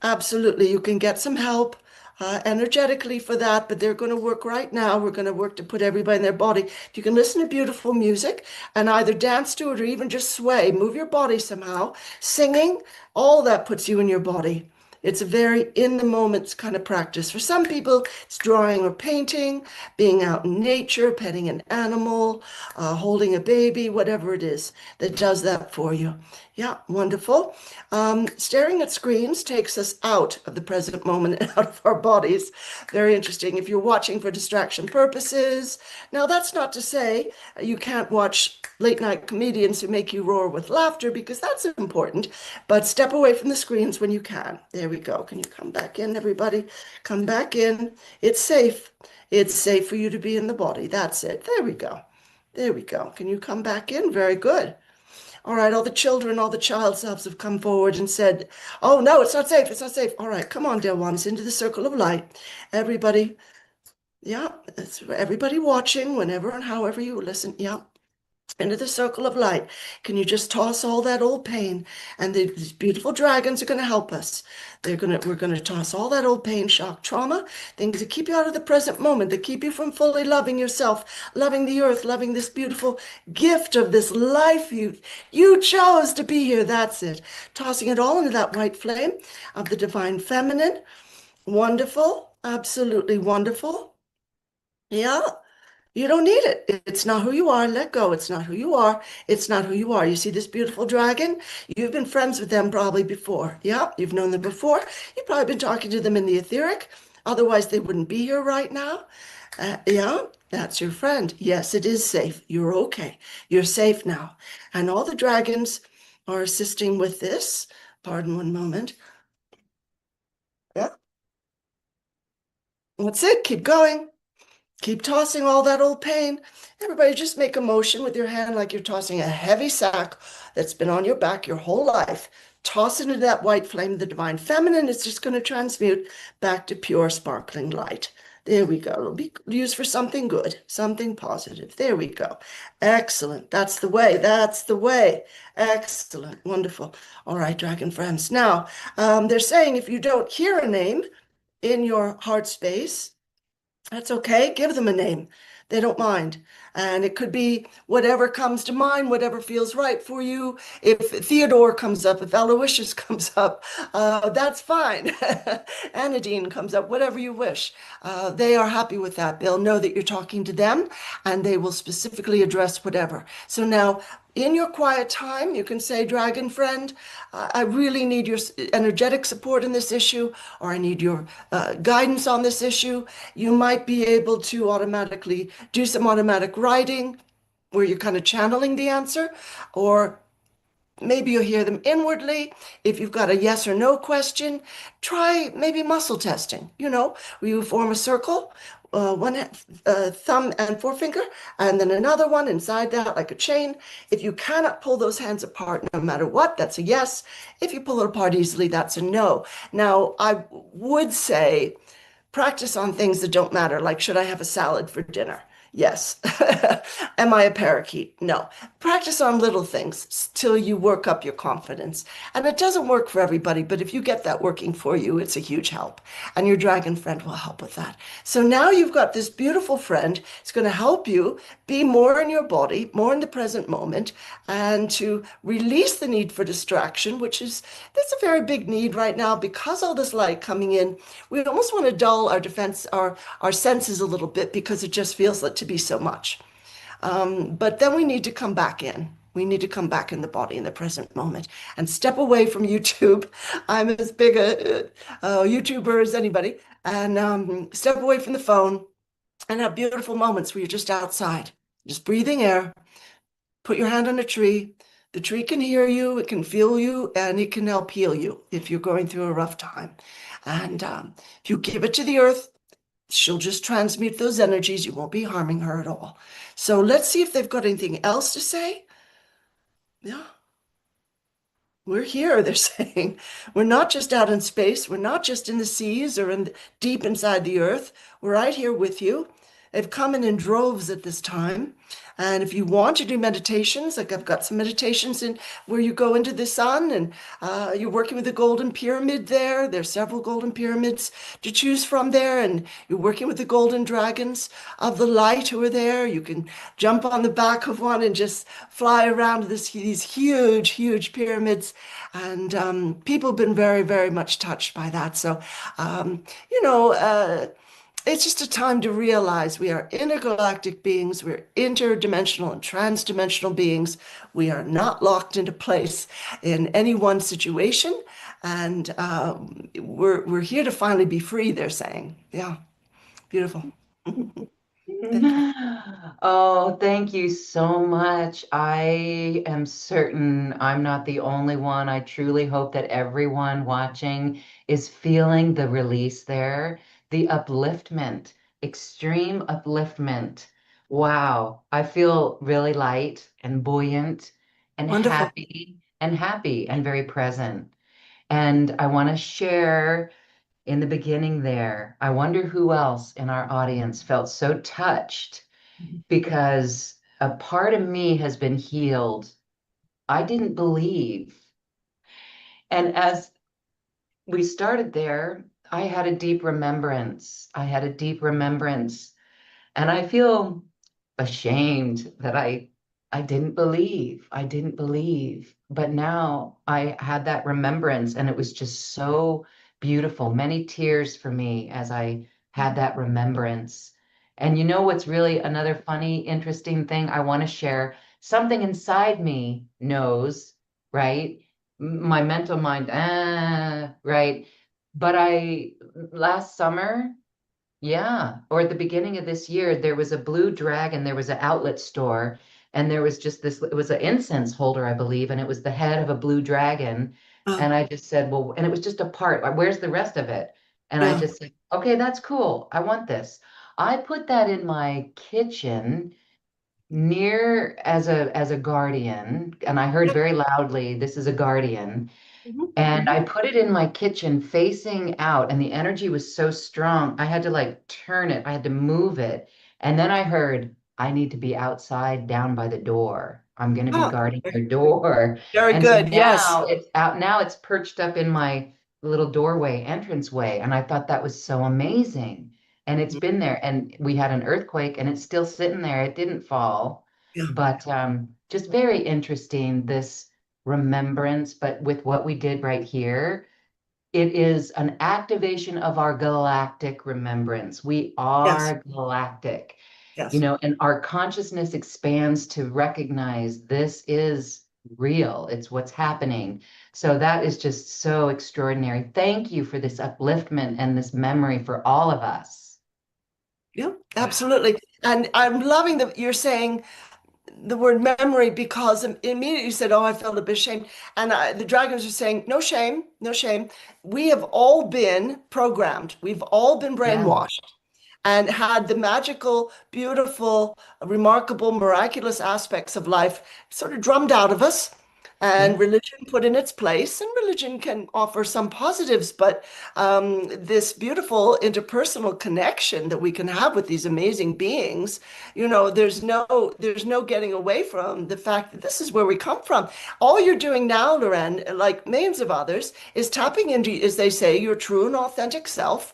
[SPEAKER 3] absolutely, you can get some help energetically for that, but they're going to work right now. We're going to work to put everybody in their body. If you can listen to beautiful music and either dance to it or even just sway, move your body somehow, singing, all that puts you in your body. It's a very in the moment kind of practice. For some people, it's drawing or painting, being out in nature, petting an animal, holding a baby, whatever it is that does that for you. Yeah, wonderful. Staring at screens takes us out of the present moment and out of our bodies. Very interesting. If you're watching for distraction purposes, now that's not to say you can't watch late night comedians who make you roar with laughter because that's important, but step away from the screens when you can. There we go. Can you come back in, everybody? Come back in. It's safe. It's safe for you to be in the body. That's it. There we go. There we go. Can you come back in? Very good. All right, all the children, all the child selves have come forward and said, oh, no, it's not safe. It's not safe. All right, come on, dear ones, into the circle of light. Everybody, yeah, it's everybody watching whenever and however you listen. Yeah, into the circle of light. Can you just toss all that old pain? And these beautiful dragons are going to help us. We're going to toss all that old pain, shock, trauma, things that keep you out of the present moment, that keep you from fully loving yourself, loving the earth, loving this beautiful gift of this life you chose to be here. That's it. Tossing it all into that white flame of the divine feminine. Wonderful. Absolutely wonderful. Yeah. You don't need it. It's not who you are. Let go. It's not who you are. It's not who you are. You see this beautiful dragon? You've been friends with them probably before. Yeah, you've known them before. You've probably been talking to them in the etheric. Otherwise, they wouldn't be here right now. Yeah, that's your friend. Yes, it is safe. You're okay. You're safe now. And all the dragons are assisting with this. Pardon one moment. Yeah, that's it. Keep going. Keep tossing all that old pain. Everybody just make a motion with your hand like you're tossing a heavy sack that's been on your back your whole life. Toss it into that white flame of the divine feminine. It's just going to transmute back to pure sparkling light. There we go. It'll be used for something good, something positive. There we go. Excellent. That's the way. That's the way. Excellent. Wonderful. All right, dragon friends. Now, they're saying if you don't hear a name in your heart space, that's okay. Give them a name. They don't mind. And it could be whatever comes to mind, whatever feels right for you. If Theodore comes up, if Aloysius comes up, that's fine. Anadine comes up, whatever you wish. They are happy with that. They'll know that you're talking to them and they will specifically address whatever. So now, in your quiet time, you can say, Dragon friend, I really need your energetic support in this issue, or I need your guidance on this issue. You might be able to automatically do some automatic writing where you're kind of channeling the answer, or maybe you'll hear them inwardly. If you've got a yes or no question, try maybe muscle testing, where you form a circle, one thumb and forefinger, and then another one inside that like a chain. If you cannot pull those hands apart, no matter what, that's a yes. If you pull it apart easily, that's a no. Now, I would say practice on things that don't matter, like should I have a salad for dinner? Yes. Am I a parakeet? No. Practice on little things till you work up your confidence. And it doesn't work for everybody, but if you get that working for you, it's a huge help. And your dragon friend will help with that. So now you've got this beautiful friend. It's going to help you be more in your body, more in the present moment, and to release the need for distraction, that's a very big need right now because all this light coming in. We almost want to dull our defense, our senses a little bit because it just feels like to be so much. But then we need to come back in. We need to come back in the body in the present moment and step away from YouTube. I'm as big a YouTuber as anybody. And step away from the phone and have beautiful moments where you're just outside, just breathing air. Put your hand on a tree. The tree can hear you, it can feel you, and it can help heal you if you're going through a rough time. And if you give it to the earth, she'll just transmute those energies. You won't be harming her at all. So let's see if they've got anything else to say. Yeah. We're here, they're saying. We're not just out in space. We're not just in the seas or deep inside the earth. We're right here with you. They've come in droves at this time. And if you want to do meditations, like I've got some meditations in where you go into the sun and you're working with the golden pyramid there. There's several golden pyramids to choose from there. And you're working with the golden dragons of the light who are there. You can jump on the back of one and just fly around these huge, huge pyramids. And people have been very, very much touched by that. So, it's just a time to realize we are intergalactic beings, we're interdimensional and transdimensional beings. We are not locked into place in any one situation, and we're here to finally be free, they're saying. Yeah, beautiful. Thank you.
[SPEAKER 2] Oh, thank you so much. I am certain I'm not the only one. I truly hope that everyone watching is feeling the release there, the upliftment, extreme upliftment. Wow, I feel really light and buoyant
[SPEAKER 3] Wonderful.
[SPEAKER 2] and happy and very present. And I want to share in the beginning there. I wonder who else in our audience felt so touched because a part of me has been healed. I didn't believe. And as we started there, I had a deep remembrance. I had a deep remembrance. And I feel ashamed that I didn't believe. I didn't believe. But now I had that remembrance and it was just so beautiful. Many tears for me as I had that remembrance. And you know what's really another funny, interesting thing I want to share? Something inside me knows, right? My mental mind, right? But last summer, yeah, or at the beginning of this year, there was a blue dragon, there was an outlet store, and there was just this, it was an incense holder, I believe, and it was the head of a blue dragon.
[SPEAKER 3] Oh,
[SPEAKER 2] And I just said, well, and it was just a part, where's the rest of it? And I
[SPEAKER 3] yeah.
[SPEAKER 2] just said, okay, that's cool. I want this. I put that in my kitchen near as a guardian, and I heard
[SPEAKER 3] Yep.
[SPEAKER 2] very loudly, this is a guardian.
[SPEAKER 3] Mhm,
[SPEAKER 2] And
[SPEAKER 3] mhm.
[SPEAKER 2] I put it in my kitchen facing out, and the energy was so strong. I had to like turn it, I had to move it. And then I heard, I need to be outside down by the door. I'm going to be
[SPEAKER 3] Oh,
[SPEAKER 2] guarding your door.
[SPEAKER 3] very
[SPEAKER 2] And so
[SPEAKER 3] good. Yes.
[SPEAKER 2] now it's out, now it's perched up in my little doorway, entranceway. And I thought that was so amazing. And it's
[SPEAKER 3] Mhm.
[SPEAKER 2] been there. And we had an earthquake, and it's still sitting there. It didn't fall.
[SPEAKER 3] Yeah.
[SPEAKER 2] But just very interesting, this remembrance, but with what we did right here, it is an activation of our galactic remembrance. We
[SPEAKER 3] Yes.
[SPEAKER 2] are galactic, you
[SPEAKER 3] Yes.
[SPEAKER 2] know, and our consciousness expands to recognize this is real. It's what's happening. So that is just so extraordinary. Thank you for this upliftment and this memory for all of us.
[SPEAKER 3] Yeah,
[SPEAKER 2] Wow.
[SPEAKER 3] absolutely. And I'm loving that you're saying the word memory because immediately you said, "Oh, I felt a bit ashamed," and the dragons are saying, "No shame, no shame. We have all been programmed. We've all been
[SPEAKER 2] Yeah.
[SPEAKER 3] brainwashed." And had the magical, beautiful, remarkable, miraculous aspects of life sort of drummed out of us and
[SPEAKER 2] Yeah.
[SPEAKER 3] religion put in its place. And religion can offer some positives, but this beautiful interpersonal connection that we can have with these amazing beings, there's no getting away from the fact that this is where we come from. All you're doing now, Loren, like millions of others, is tapping into, as they say, your true and authentic self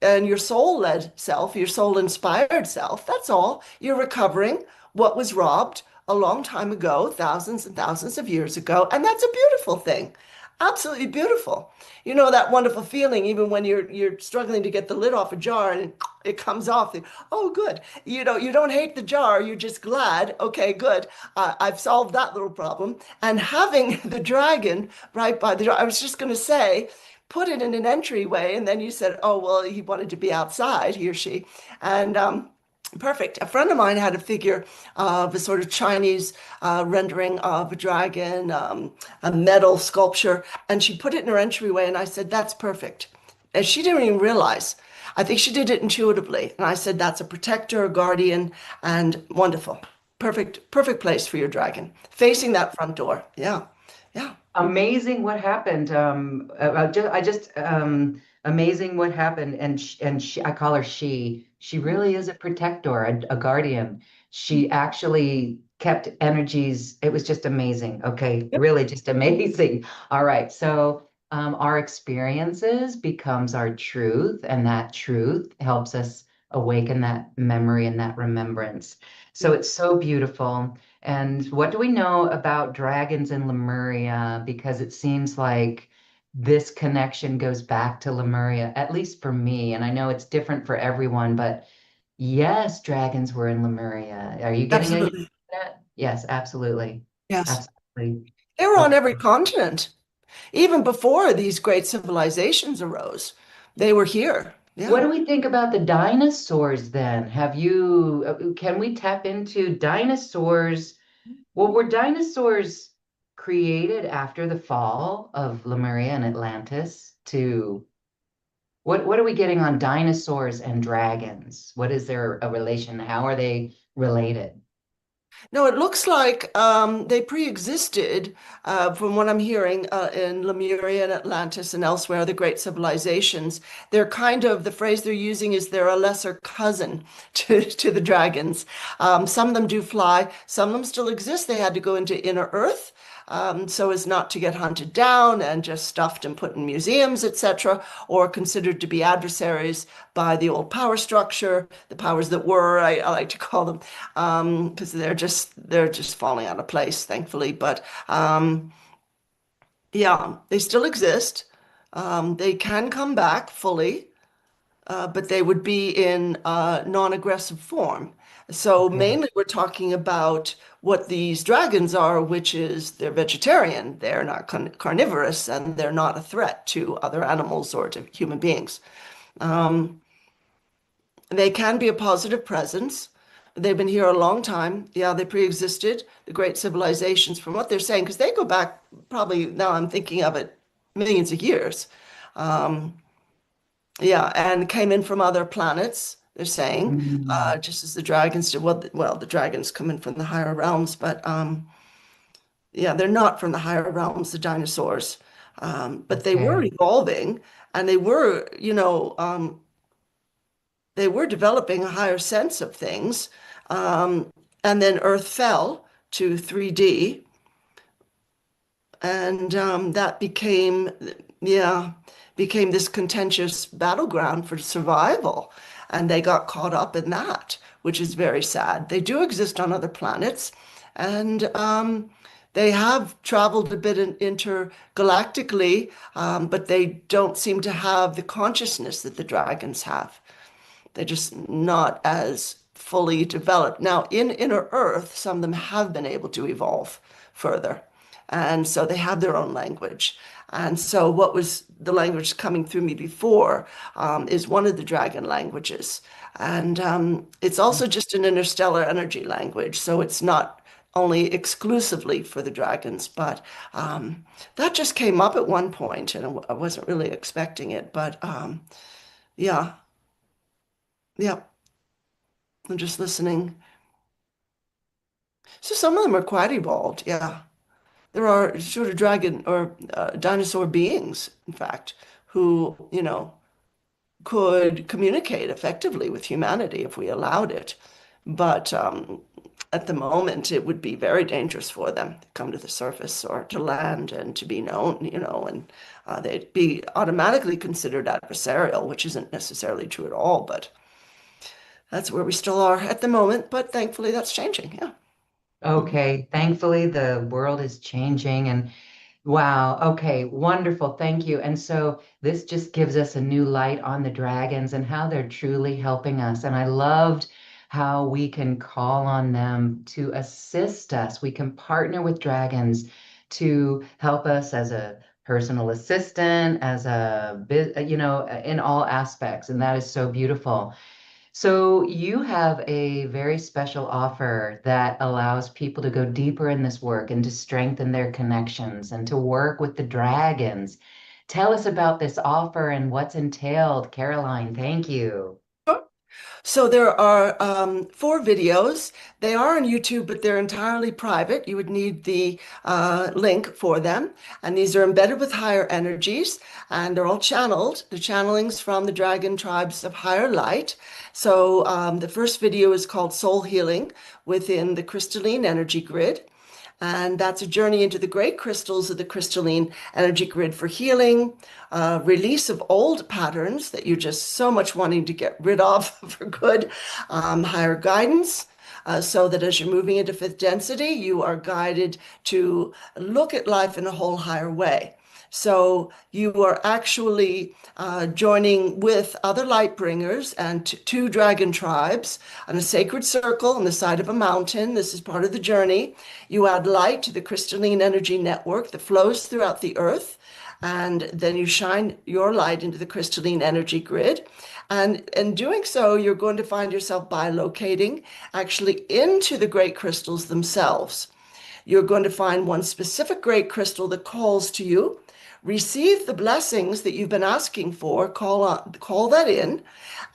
[SPEAKER 3] and your soul-led self, your soul-inspired self. That's all. You're recovering what was robbed a long time ago, thousands and thousands of years ago, and that's a beautiful thing. Absolutely beautiful. You know that wonderful feeling, even when you're struggling to get the lid off a jar and it comes off. Oh, good. You don't hate the jar. You're just glad. Okay, good. I've solved that little problem. And having the dragon right by the jar. I was just going to say, put it in an entryway, and then you said, "Oh, well, he wanted to be outside, he or she," and perfect. A friend of mine had a figure of a sort of Chinese rendering of a dragon, a metal sculpture, and she put it in her entryway, and I said, "That's perfect." And she didn't even realize. I think she did it intuitively, and I said, "That's a protector, a guardian, and wonderful. Perfect, perfect place for your dragon, facing that front door." Yeah, yeah.
[SPEAKER 2] Amazing what happened. I just amazing what happened. And she, I call her she. She really is a protector, a guardian. She actually kept energies. It was just amazing. Okay,
[SPEAKER 3] Yep.
[SPEAKER 2] really just amazing. All right, so our experiences becomes our truth, and that truth helps us awaken that memory and that remembrance. So it's so beautiful. And what do we know about dragons in Lemuria? Because it seems like this connection goes back to Lemuria, at least for me. And I know it's different for everyone, but yes, dragons were in Lemuria. Are you getting any of
[SPEAKER 3] Absolutely.
[SPEAKER 2] that? Yes, absolutely.
[SPEAKER 3] Yes.
[SPEAKER 2] Absolutely.
[SPEAKER 3] They were on
[SPEAKER 2] Okay.
[SPEAKER 3] every continent. Even before these great civilizations arose, they were here.
[SPEAKER 2] What
[SPEAKER 3] Yeah.
[SPEAKER 2] do we think about the dinosaurs then? Can we tap into dinosaurs? Well, were dinosaurs created after the fall of Lemuria and Atlantis to what are we getting on dinosaurs and dragons? What is there a relation? How are they related?
[SPEAKER 3] No, it looks like they pre-existed, from what I'm hearing, in Lemuria and Atlantis and elsewhere, the great civilizations. They're kind of, the phrase they're using is they're a lesser cousin to the dragons. Some of them do fly, some of them still exist. They had to go into inner Earth, so as not to get hunted down and just stuffed and put in museums, etc., or considered to be adversaries by the old power structure, the powers that were, I like to call them, because they're just falling out of place, thankfully. But yeah, they still exist. They can come back fully, but they would be in non-aggressive form. So
[SPEAKER 2] Okay.
[SPEAKER 3] mainly we're talking about what these dragons are, which is they're vegetarian, they're not carnivorous, and they're not a threat to other animals or to human beings. They can be a positive presence. They've been here a long time. Yeah, they pre-existed the great civilizations from what they're saying, because they go back probably, now I'm thinking of it, millions of years. Yeah, and came in from other planets, they're saying,
[SPEAKER 2] Mm,
[SPEAKER 3] just as the dragons did. Well, the dragons come in from the higher realms, but yeah, they're not from the higher realms, the dinosaurs. But they were
[SPEAKER 2] okay.
[SPEAKER 3] evolving, and they were developing a higher sense of things. Um, and then Earth fell to 3D, and that yeah, became this contentious battleground for survival. And they got caught up in that, which is very sad. They do exist on other planets, and they have traveled a bit intergalactically, but they don't seem to have the consciousness that the dragons have. They're just not as fully developed. Now, in inner Earth, some of them have been able to evolve further. And so they have their own language. And so, what was the language coming through me before is one of the dragon languages. And it's also just an interstellar energy language. So, it's not only exclusively for the dragons, but that just came up at one point, and I wasn't really expecting it. But yeah, yeah. I'm just listening. So some of them are quite evolved, yeah. There are sort of dragon or dinosaur beings, in fact, who, could communicate effectively with humanity if we allowed it. But at the moment, it would be very dangerous for them to come to the surface or to land and to be known, and they'd be automatically considered adversarial, which isn't necessarily true at all, but that's where we still are at the moment. But thankfully, that's changing, yeah. Mhm.
[SPEAKER 2] Okay. Thankfully, the world is changing and wow. Okay. Wonderful. Thank you. And so this just gives us a new light on the dragons and how they're truly helping us. And I loved how we can call on them to assist us. We can partner with dragons to help us as a personal assistant, as in all aspects. And that is so beautiful. So you have a very special offer that allows people to go deeper in this work and to strengthen their connections and to work with the dragons. Tell us about this offer and what's entailed, Caroline. Thank you.
[SPEAKER 3] So there are 4 videos. They are on YouTube, but they're entirely private. You would need the link for them. And these are embedded with higher energies, and they're all channeled. The channelings from the dragon tribes of higher light. So the first video is called Soul Healing within the crystalline energy grid. And that's a journey into the great crystals of the crystalline energy grid for healing, release of old patterns that you're just so much wanting to get rid of for good, higher guidance. So that as you're moving into fifth density, you are guided to look at life in a whole higher way. So you are actually joining with other light bringers and two dragon tribes on a sacred circle on the side of a mountain. This is part of the journey. You add light to the crystalline energy network that flows throughout the earth. And then you shine your light into the crystalline energy grid. And in doing so, you're going to find yourself bilocating actually into the great crystals themselves. You're going to find one specific great crystal that calls to you. Receive the blessings that you've been asking for, call that in.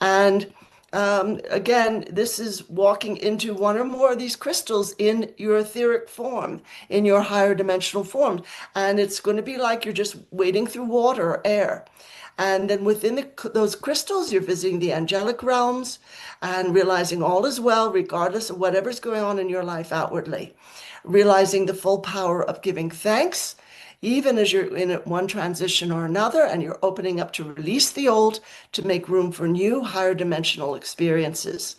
[SPEAKER 3] And again, this is walking into one or more of these crystals in your etheric form, in your higher dimensional form. And it's going to be like you're just wading through water or air. And then within those crystals, you're visiting the angelic realms and realizing all is well, regardless of whatever's going on in your life outwardly. Realizing the full power of giving thanks, even as you're in one transition or another, and you're opening up to release the old to make room for new, higher dimensional experiences.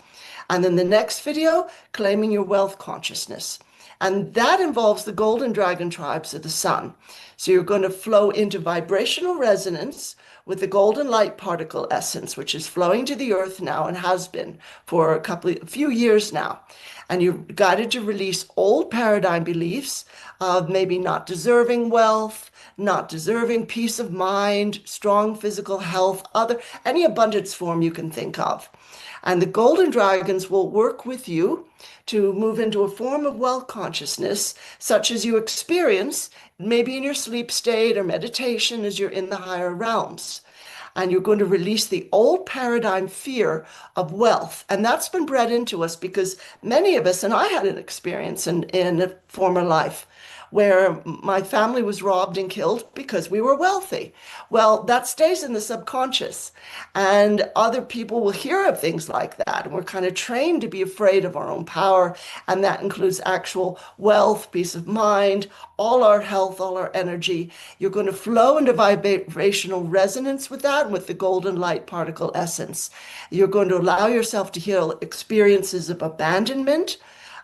[SPEAKER 3] And then the next video, claiming your wealth consciousness. And that involves the golden dragon tribes of the sun. So you're going to flow into vibrational resonance with the golden light particle essence, which is flowing to the earth now and has been for a few years now. And you're guided to release old paradigm beliefs of maybe not deserving wealth, not deserving peace of mind, strong physical health, any abundance form you can think of. And the golden dragons will work with you to move into a form of wealth consciousness, such as you experience maybe in your sleep state or meditation as you're in the higher realms. And you're going to release the old paradigm fear of wealth. And that's been bred into us because many of us, and I had an experience in a former life, where my family was robbed and killed because we were wealthy. Well, that stays in the subconscious, and other people will hear of things like that. And we're kind of trained to be afraid of our own power, and that includes actual wealth, peace of mind, all our health, all our energy. You're going to flow into vibrational resonance with that, with the golden light particle essence. You're going to allow yourself to heal experiences of abandonment,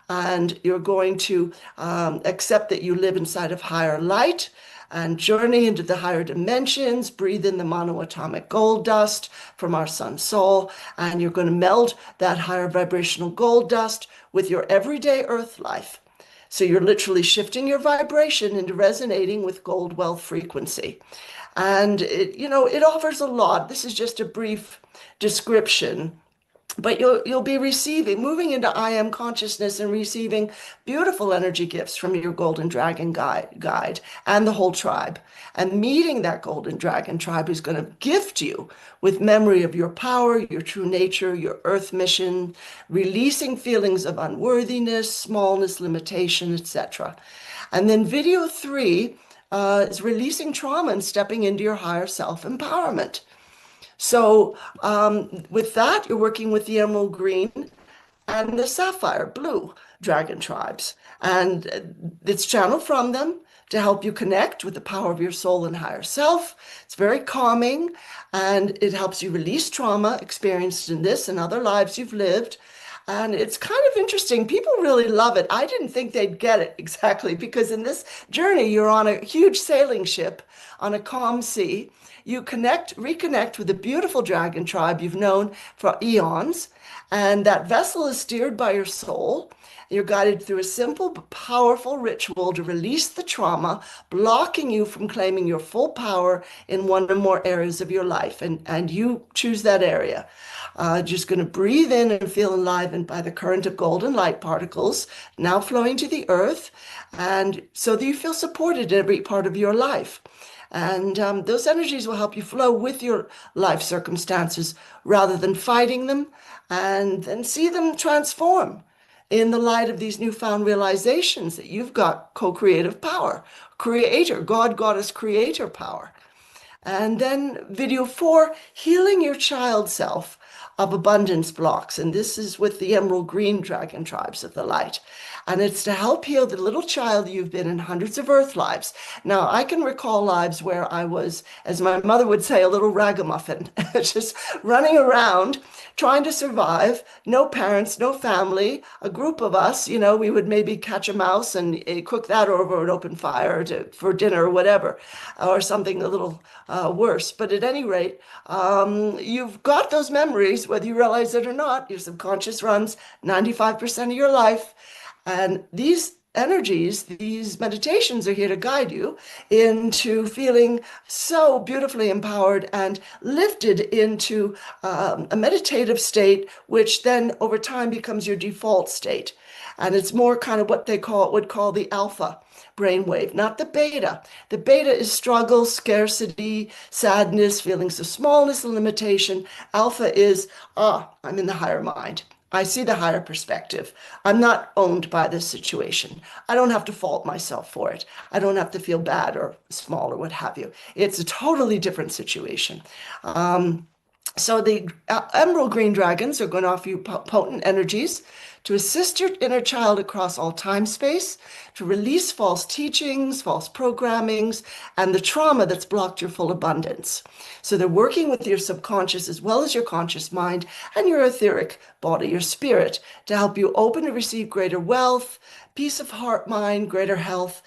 [SPEAKER 3] and you're going to accept that you live inside of higher light and journey into the higher dimensions, breathe in the monoatomic gold dust from our sun soul, and you're going to meld that higher vibrational gold dust with your everyday earth life. So you're literally shifting your vibration into resonating with gold wealth frequency. And it offers a lot. This is just a brief description. But you'll be moving into I am consciousness and receiving beautiful energy gifts from your golden dragon guide and the whole tribe. And meeting that golden dragon tribe who's going to gift you with memory of your power, your true nature, your earth mission, releasing feelings of unworthiness, smallness, limitation, etc. And then video 3 is releasing trauma and stepping into your higher self empowerment. So with that, you're working with the emerald green and the sapphire blue dragon tribes. And it's channeled from them to help you connect with the power of your soul and higher self. It's very calming, and it helps you release trauma experienced in this and other lives you've lived. And it's kind of interesting. People really love it. I didn't think they'd get it exactly, because in this journey, you're on a huge sailing ship on a calm sea. You reconnect with a beautiful dragon tribe you've known for eons, and that vessel is steered by your soul. You're guided through a simple but powerful ritual to release the trauma, blocking you from claiming your full power in one or more areas of your life. And you choose that area. Just going to breathe in and feel enlivened by the current of golden light particles now flowing to the earth, and so that you feel supported in every part of your life. And those energies will help you flow with your life circumstances rather than fighting them, and then see them transform in the light of these newfound realizations that you've got co-creative power, creator, God, goddess, creator power. And then video 4, healing your child self. of abundance blocks. And this is with the emerald green dragon tribes of the light. And it's to help heal the little child you've been in hundreds of earth lives. Now, I can recall lives where I was, as my mother would say, a little ragamuffin, just running around trying to survive. No parents, no family, a group of us, we would maybe catch a mouse and cook that over an open fire for dinner or whatever, or something a little worse. But at any rate, you've got those memories, whether you realize it or not. Your subconscious runs 95% of your life. And these energies, these meditations are here to guide you into feeling so beautifully empowered and lifted into a meditative state, which then over time becomes your default state. And it's more kind of what they would call the alpha brainwave, not the beta. The beta is struggle, scarcity, sadness, feelings of smallness and limitation. Alpha is, I'm in the higher mind. I see the higher perspective. I'm not owned by this situation. I don't have to fault myself for it. I don't have to feel bad or small or what have you. It's a totally different situation. So the emerald green dragons are going to offer you potent energies to assist your inner child across all time space, to release false teachings, false programmings, and the trauma that's blocked your full abundance. So they're working with your subconscious as well as your conscious mind and your etheric body, your spirit, to help you open to receive greater wealth, peace of heart, mind, greater health,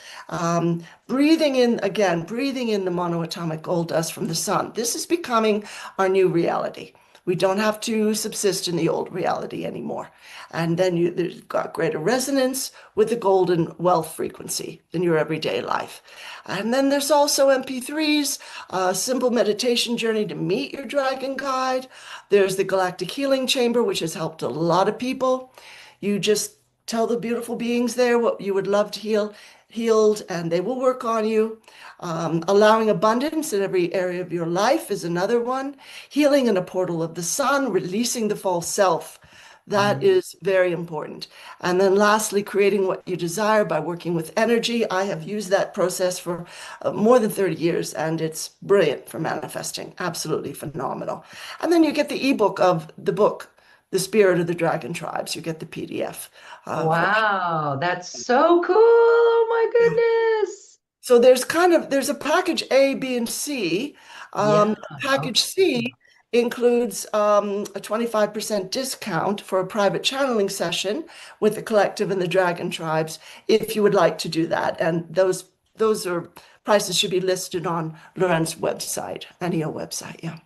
[SPEAKER 3] breathing in, again, breathing in the monoatomic gold dust from the sun. This is becoming our new reality. We don't have to subsist in the old reality anymore. And then you've got greater resonance with the golden wealth frequency in your everyday life. And then there's also MP3s, a simple meditation journey to meet your dragon guide. There's the Galactic Healing Chamber, which has helped a lot of people. You just tell the beautiful beings there what you would love to healed, and they will work on you. Allowing abundance in every area of your life is another one. Healing in a portal of the sun, releasing the false self. That is very important. And then lastly, creating what you desire by working with energy. I have used that process for more than 30 years, and it's brilliant for manifesting. Absolutely phenomenal. And then you get the ebook of the book, The Spirit of the Dragon Tribes. You get the PDF for
[SPEAKER 2] Wow, that's so cool. Oh my goodness.
[SPEAKER 3] So there's a package A, B, and C.
[SPEAKER 2] Yeah,
[SPEAKER 3] Package
[SPEAKER 2] okay.
[SPEAKER 3] C includes a 25% discount for a private channeling session with the collective and the dragon tribes, if you would like to do that. And those are prices should be listed on Lauren's website, NEO website. Yeah.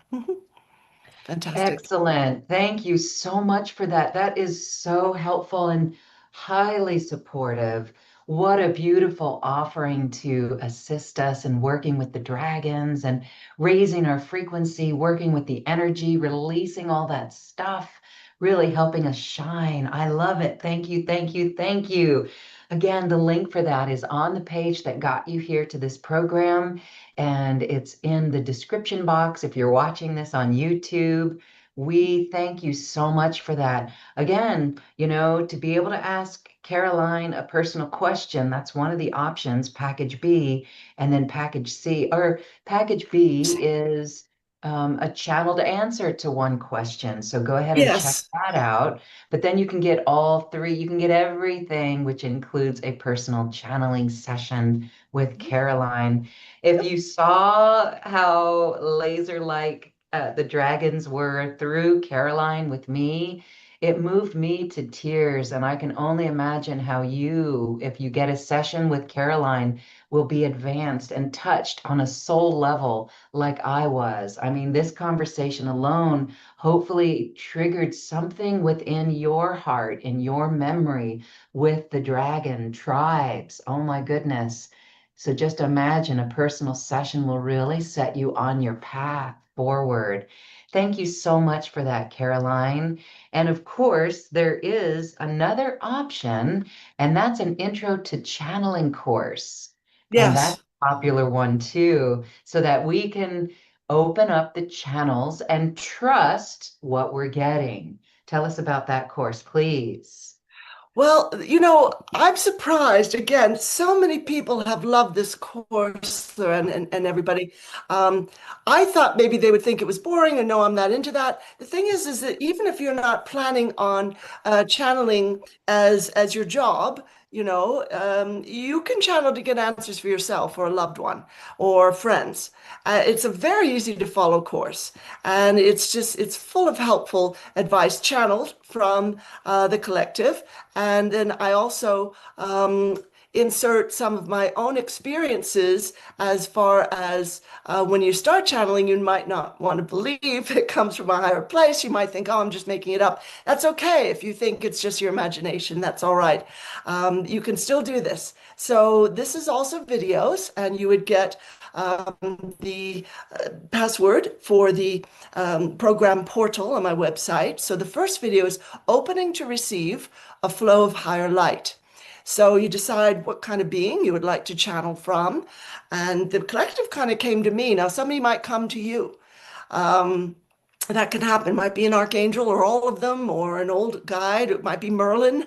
[SPEAKER 3] Fantastic.
[SPEAKER 2] Excellent. Thank you so much for that. That is so helpful and highly supportive. What a beautiful offering to assist us in working with the dragons and raising our frequency, working with the energy, releasing all that stuff, really helping us shine. I love it. Thank you, thank you, thank you. Again, the link for that is on the page that got you here to this program, and it's in the description box if you're watching this on YouTube. We thank you so much for that. Again, to be able to ask Caroline a personal question, that's one of the options, package B, and then package C, or package B is a channel to answer to one question. So go ahead and check
[SPEAKER 3] Yes.
[SPEAKER 2] that out. But then you can get all three, you can get everything, which includes a personal channeling session with Caroline. If you saw how laser-like the dragons were through Caroline with me, it moved me to tears. And I can only imagine how you, if you get a session with Caroline, will be advanced and touched on a soul level like I was. I mean, this conversation alone hopefully triggered something within your heart, in your memory with the dragon tribes. Oh my goodness. So just imagine a personal session will really set you on your path forward. Thank you so much for that, Caroline. And of course, there is another option, and that's an intro to channeling course. And that's
[SPEAKER 3] Yes.
[SPEAKER 2] a popular one too, so that we can open up the channels and trust what we're getting. Tell us about that course, please.
[SPEAKER 3] Well, I'm surprised. Again, so many people have loved this course and everybody. Um, I thought maybe they would think it was boring and no, I'm not into that. The thing is that even if you're not planning on channeling as your job, you can channel to get answers for yourself or a loved one or friends. It's a very easy to follow course, and it's full of helpful advice channeled from the collective. And then I also insert some of my own experiences as far as when you start channeling, you might not want to believe it comes from a higher place. You might think, oh, I'm just making it up. That's okay. If you think it's just your imagination, that's all right. You can still do this. So this is also videos, and you would get the password for the program portal on my website. So the first video is opening to receive a flow of higher light. So you decide what kind of being you would like to channel from. And the collective kind of came to me. Now, somebody might come to you. Um, that can happen. It might be an archangel or all of them, or an old guide. It might be Merlin,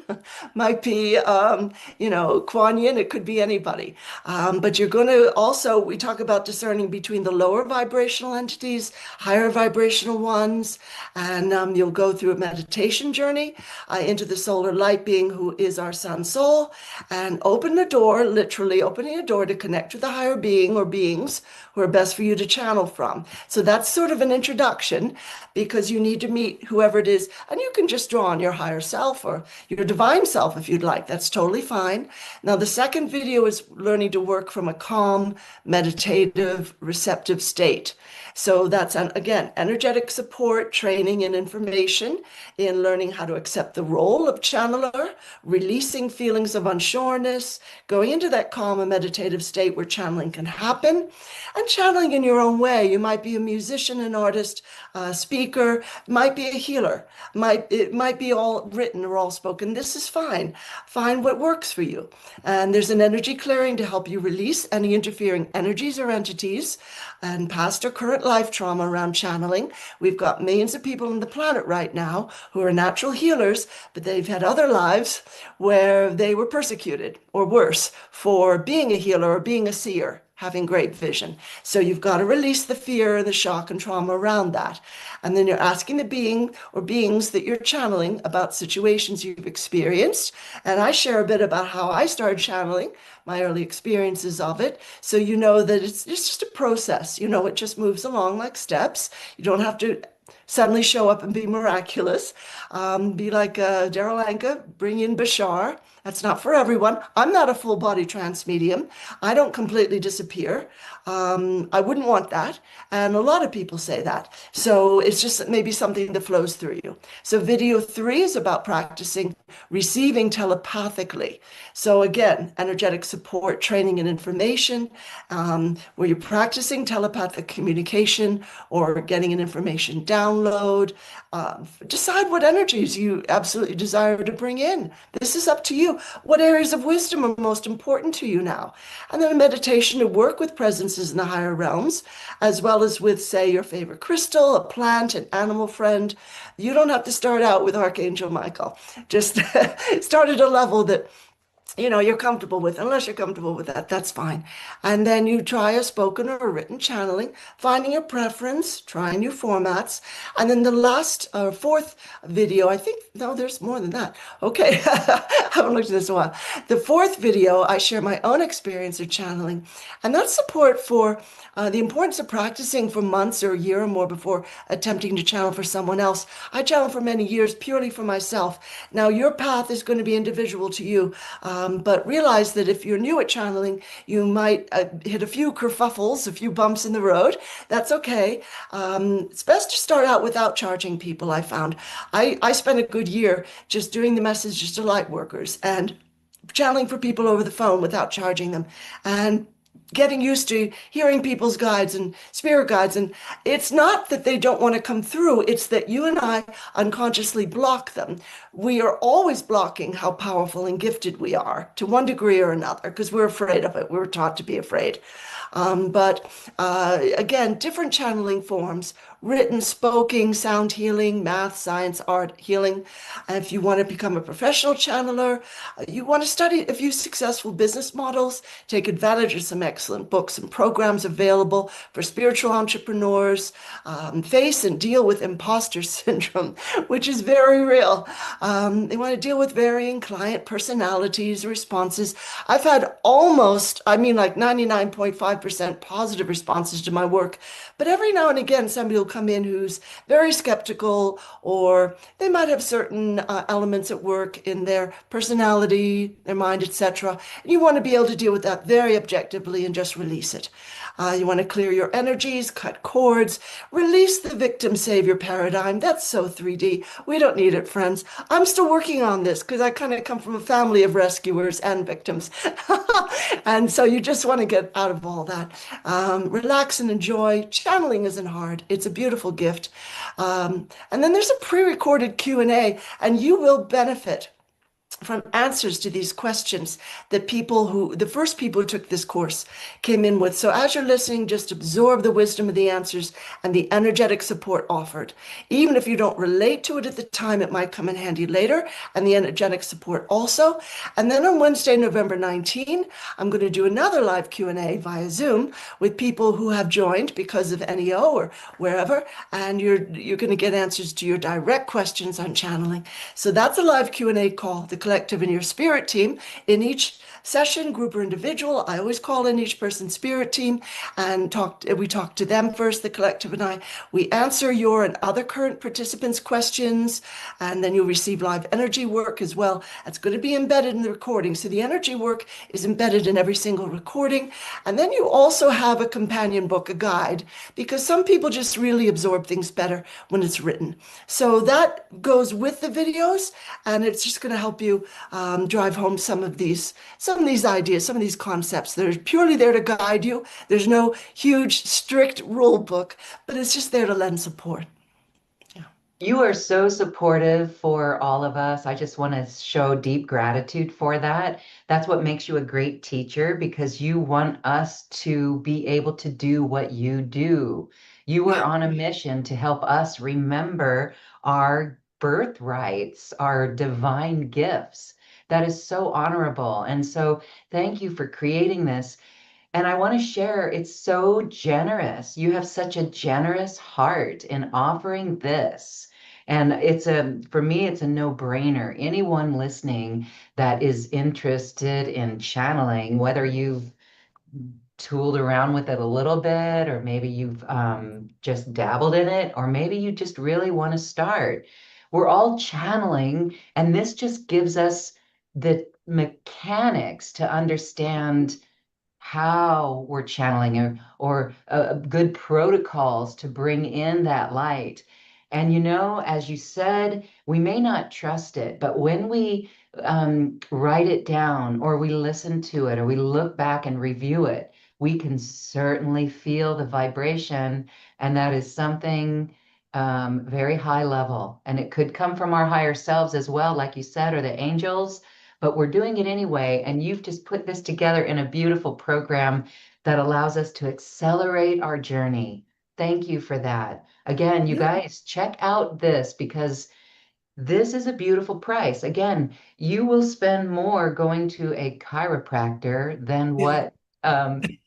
[SPEAKER 3] might be, Kuan Yin. It could be anybody. But you're going to also, we talk about discerning between the lower vibrational entities, higher vibrational ones, and you'll go through a meditation journey into the solar light being who is our sun soul, and open the door, literally opening a door to connect with the higher being or beings who are best for you to channel from. So that's sort of an introduction, because you need to meet whoever it is. And you can just draw on your higher self or your divine self if you'd like. That's totally fine. Now, the second video is learning to work from a calm, meditative, receptive state. So that's, again, energetic support, training, and information in learning how to accept the role of channeler, releasing feelings of unsureness, going into that calm and meditative state where channeling can happen, and channeling in your own way. You might be a musician, an artist, a speaker, might be a healer, it might be all written or all spoken. This is fine. Find what works for you. And there's an energy clearing to help you release any interfering energies or entities and past or current life trauma around channeling. We've got millions of people on the planet right now who are natural healers, but they've had other lives where they were persecuted or worse for being a healer or being a seer, having great vision. So you've got to release the fear, the shock, and trauma around that. And then you're asking the being or beings that you're channeling about situations you've experienced. And I share a bit about how I started channeling, my early experiences of it. So you know that it's just a process. It just moves along like steps. You don't have to suddenly show up and be miraculous. Be like Daryl Anka, bring in Bashar. That's not for everyone. I'm not a full body trance medium. I don't completely disappear. I wouldn't want that. And a lot of people say that. So it's just maybe something that flows through you. So video 3 is about practicing receiving telepathically. So again, energetic support, training, and information, where you're practicing telepathic communication or getting an information download. Decide what energies you absolutely desire to bring in. This is up to you. What areas of wisdom are most important to you now? And then a meditation to work with presences in the higher realms, as well as with, say, your favorite crystal, a plant, an animal friend. You don't have to start out with Archangel Michael. Just start at a level that you're comfortable with. Unless you're comfortable with that, that's fine. And then you try a spoken or a written channeling, finding your preference, trying new formats. And then the last fourth video, I think, no, there's more than that. Okay, I haven't looked at this in a while. The fourth video, I share my own experience of channeling, and that's support for the importance of practicing for months or a year or more before attempting to channel for someone else. I channeled for many years purely for myself. Now, your path is going to be individual to you. But realize that if you're new at channeling, you might hit a few kerfuffles, a few bumps in the road. That's okay. It's best to start out without charging people, I found. I spent a good year just doing the messages to light workers and channeling for people over the phone without charging them. And getting used to hearing people's guides and spirit guides. And it's not that they don't want to come through, it's that you and I unconsciously block them. We are always blocking how powerful and gifted we are to one degree or another because we're afraid of it. We were taught to be afraid. But again, different channeling forms written, spoken, sound healing, math, science, art, healing. And if you want to become a professional channeler, you want to study a few successful business models, take advantage of some excellent books and programs available for spiritual entrepreneurs, face and deal with imposter syndrome, which is very real. They want to deal with varying client personalities, responses. I've had almost, I mean, like 99.5% positive responses to my work, but every now and again, somebody will come in who's very skeptical, or they might have certain elements at work in their personality, their mind, etc. And you want to be able to deal with that very objectively and just release it. You want to clear your energies, cut cords, release the victim savior paradigm. That's so 3D. We don't need it, friends. I'm still working on this because I kind of come from a family of rescuers and victims. And so you just want to get out of all that. Relax and enjoy. Channeling isn't hard. It's a beautiful gift. And then there's a pre-recorded Q&A, and you will benefit from answers to these questions that the first people who took this course came in with. So as you're listening, just absorb the wisdom of the answers and the energetic support offered. Even if you don't relate to it at the time, it might come in handy later, and the energetic support also. And then on Wednesday, November 19, I'm going to do another live Q&A via Zoom with people who have joined because of NEO or wherever, and you're going to get answers to your direct questions on channeling. So that's a live Q&A call. The collective and your spirit team in each session, group or individual. I always call in each person's spirit team and we talk to them first, the collective and I. We answer your and other current participants' questions, and then you'll receive live energy work as well. That's going to be embedded in the recording. So the energy work is embedded in every single recording. And then you also have a companion book, a guide, because some people just really absorb things better when it's written. So that goes with the videos, and it's just going to help you drive home some of these ideas, some of these concepts that are purely there to guide you. There's no huge, strict rule book, but it's just there to lend support. Yeah.
[SPEAKER 2] You are so supportive for all of us. I just want to show deep gratitude for that. That's what makes you a great teacher, because you want us to be able to do what you do. You are on a mission to help us remember our birthrights, our divine gifts. That is so honorable. And so thank you for creating this. And I want to share, it's so generous. You have such a generous heart in offering this. And for me, it's a no-brainer. Anyone listening that is interested in channeling, whether you've tooled around with it a little bit, or maybe you've just dabbled in it, or maybe you just really want to start. We're all channeling, and this just gives us the mechanics to understand how we're channeling, or good protocols to bring in that light. And as you said, we may not trust it, but when we write it down, or we listen to it, or we look back and review it, we can certainly feel the vibration. And that is something very high level. And it could come from our higher selves as well, like you said, or the angels, but we're doing it anyway. And you've just put this together in a beautiful program that allows us to accelerate our journey. Thank you for that. Again, you
[SPEAKER 3] Yeah.
[SPEAKER 2] guys, check out this, because this is a beautiful price. Again, you will spend more going to a chiropractor than
[SPEAKER 3] Yeah.
[SPEAKER 2] what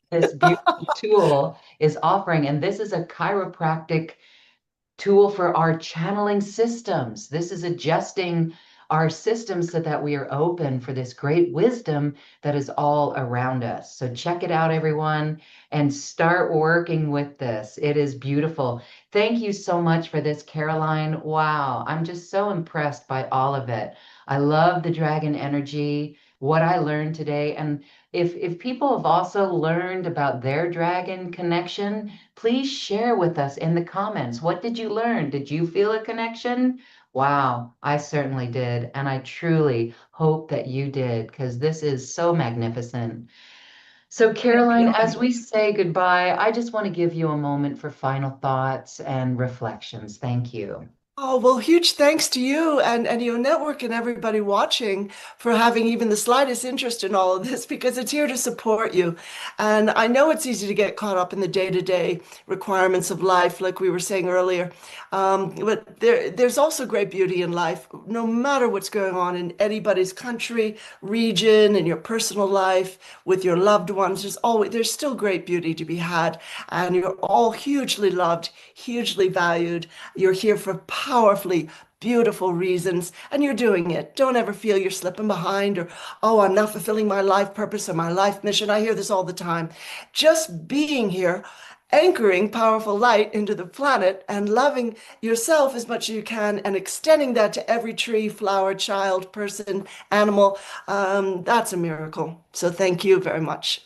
[SPEAKER 2] this beautiful tool is offering. And this is a chiropractic tool for our channeling systems. This is adjusting our systems so that we are open for this great wisdom that is all around us. So check it out, everyone, and start working with this. It is beautiful. Thank you so much for this, Caroline. Wow, I'm just so impressed by all of it. I love the dragon energy, what I learned today. And if people have also learned about their dragon connection, please share with us in the comments. What did you learn? Did you feel a connection? Wow, I certainly did. And I truly hope that you did, because this is so magnificent. So,
[SPEAKER 3] Thank
[SPEAKER 2] Caroline,
[SPEAKER 3] you.
[SPEAKER 2] as we say goodbye, I just want to give you a moment for final thoughts and reflections. Thank you.
[SPEAKER 3] Oh, well, huge thanks to you and your network and everybody watching for having even the slightest interest in all of this because it's here to support you. And I know it's easy to get caught up in the day-to-day requirements of life, like we were saying earlier. But there's also great beauty in life, no matter what's going on in anybody's country, region, in your personal life, with your loved ones. There's still great beauty to be had. And you're all hugely loved, hugely valued. You're here for powerfully beautiful reasons, and you're doing it. Don't ever feel you're slipping behind or, oh, I'm not fulfilling my life purpose or my life mission. I hear this all the time. Just being here, anchoring powerful light into the planet and loving yourself as much as you can and extending that to every tree, flower, child, person, animal, that's a miracle. So thank you very much.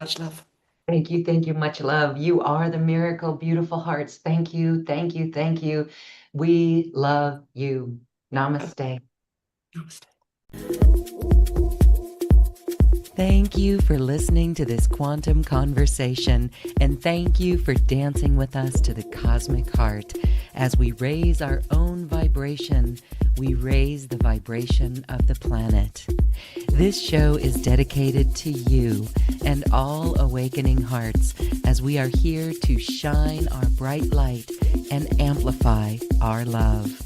[SPEAKER 3] Much love.
[SPEAKER 2] Thank you. Thank you. Much love. You are the miracle, beautiful hearts. Thank you. Thank you. Thank you. We love you. Namaste.
[SPEAKER 3] Namaste.
[SPEAKER 1] Thank you for listening to this quantum conversation, and thank you for dancing with us to the cosmic heart. As we raise our own vibration, we raise the vibration of the planet. This show is dedicated to you and all awakening hearts, as we are here to shine our bright light and amplify our love.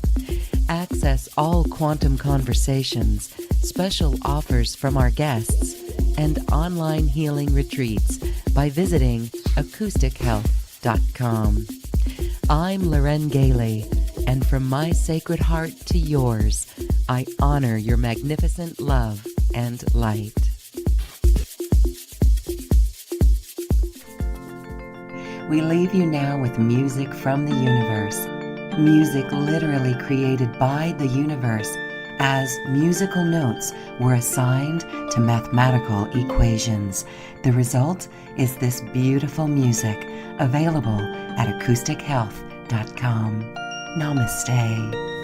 [SPEAKER 1] Access all quantum conversations, special offers from our guests, and online healing retreats by visiting acoustichealth.com. I'm Loren Gailey, and from my sacred heart to yours, I honor your magnificent love and light. We leave you now with music from the universe. Music literally created by the universe, as musical notes were assigned to mathematical equations. The result is this beautiful music, available at acoustichealth.com. Namaste.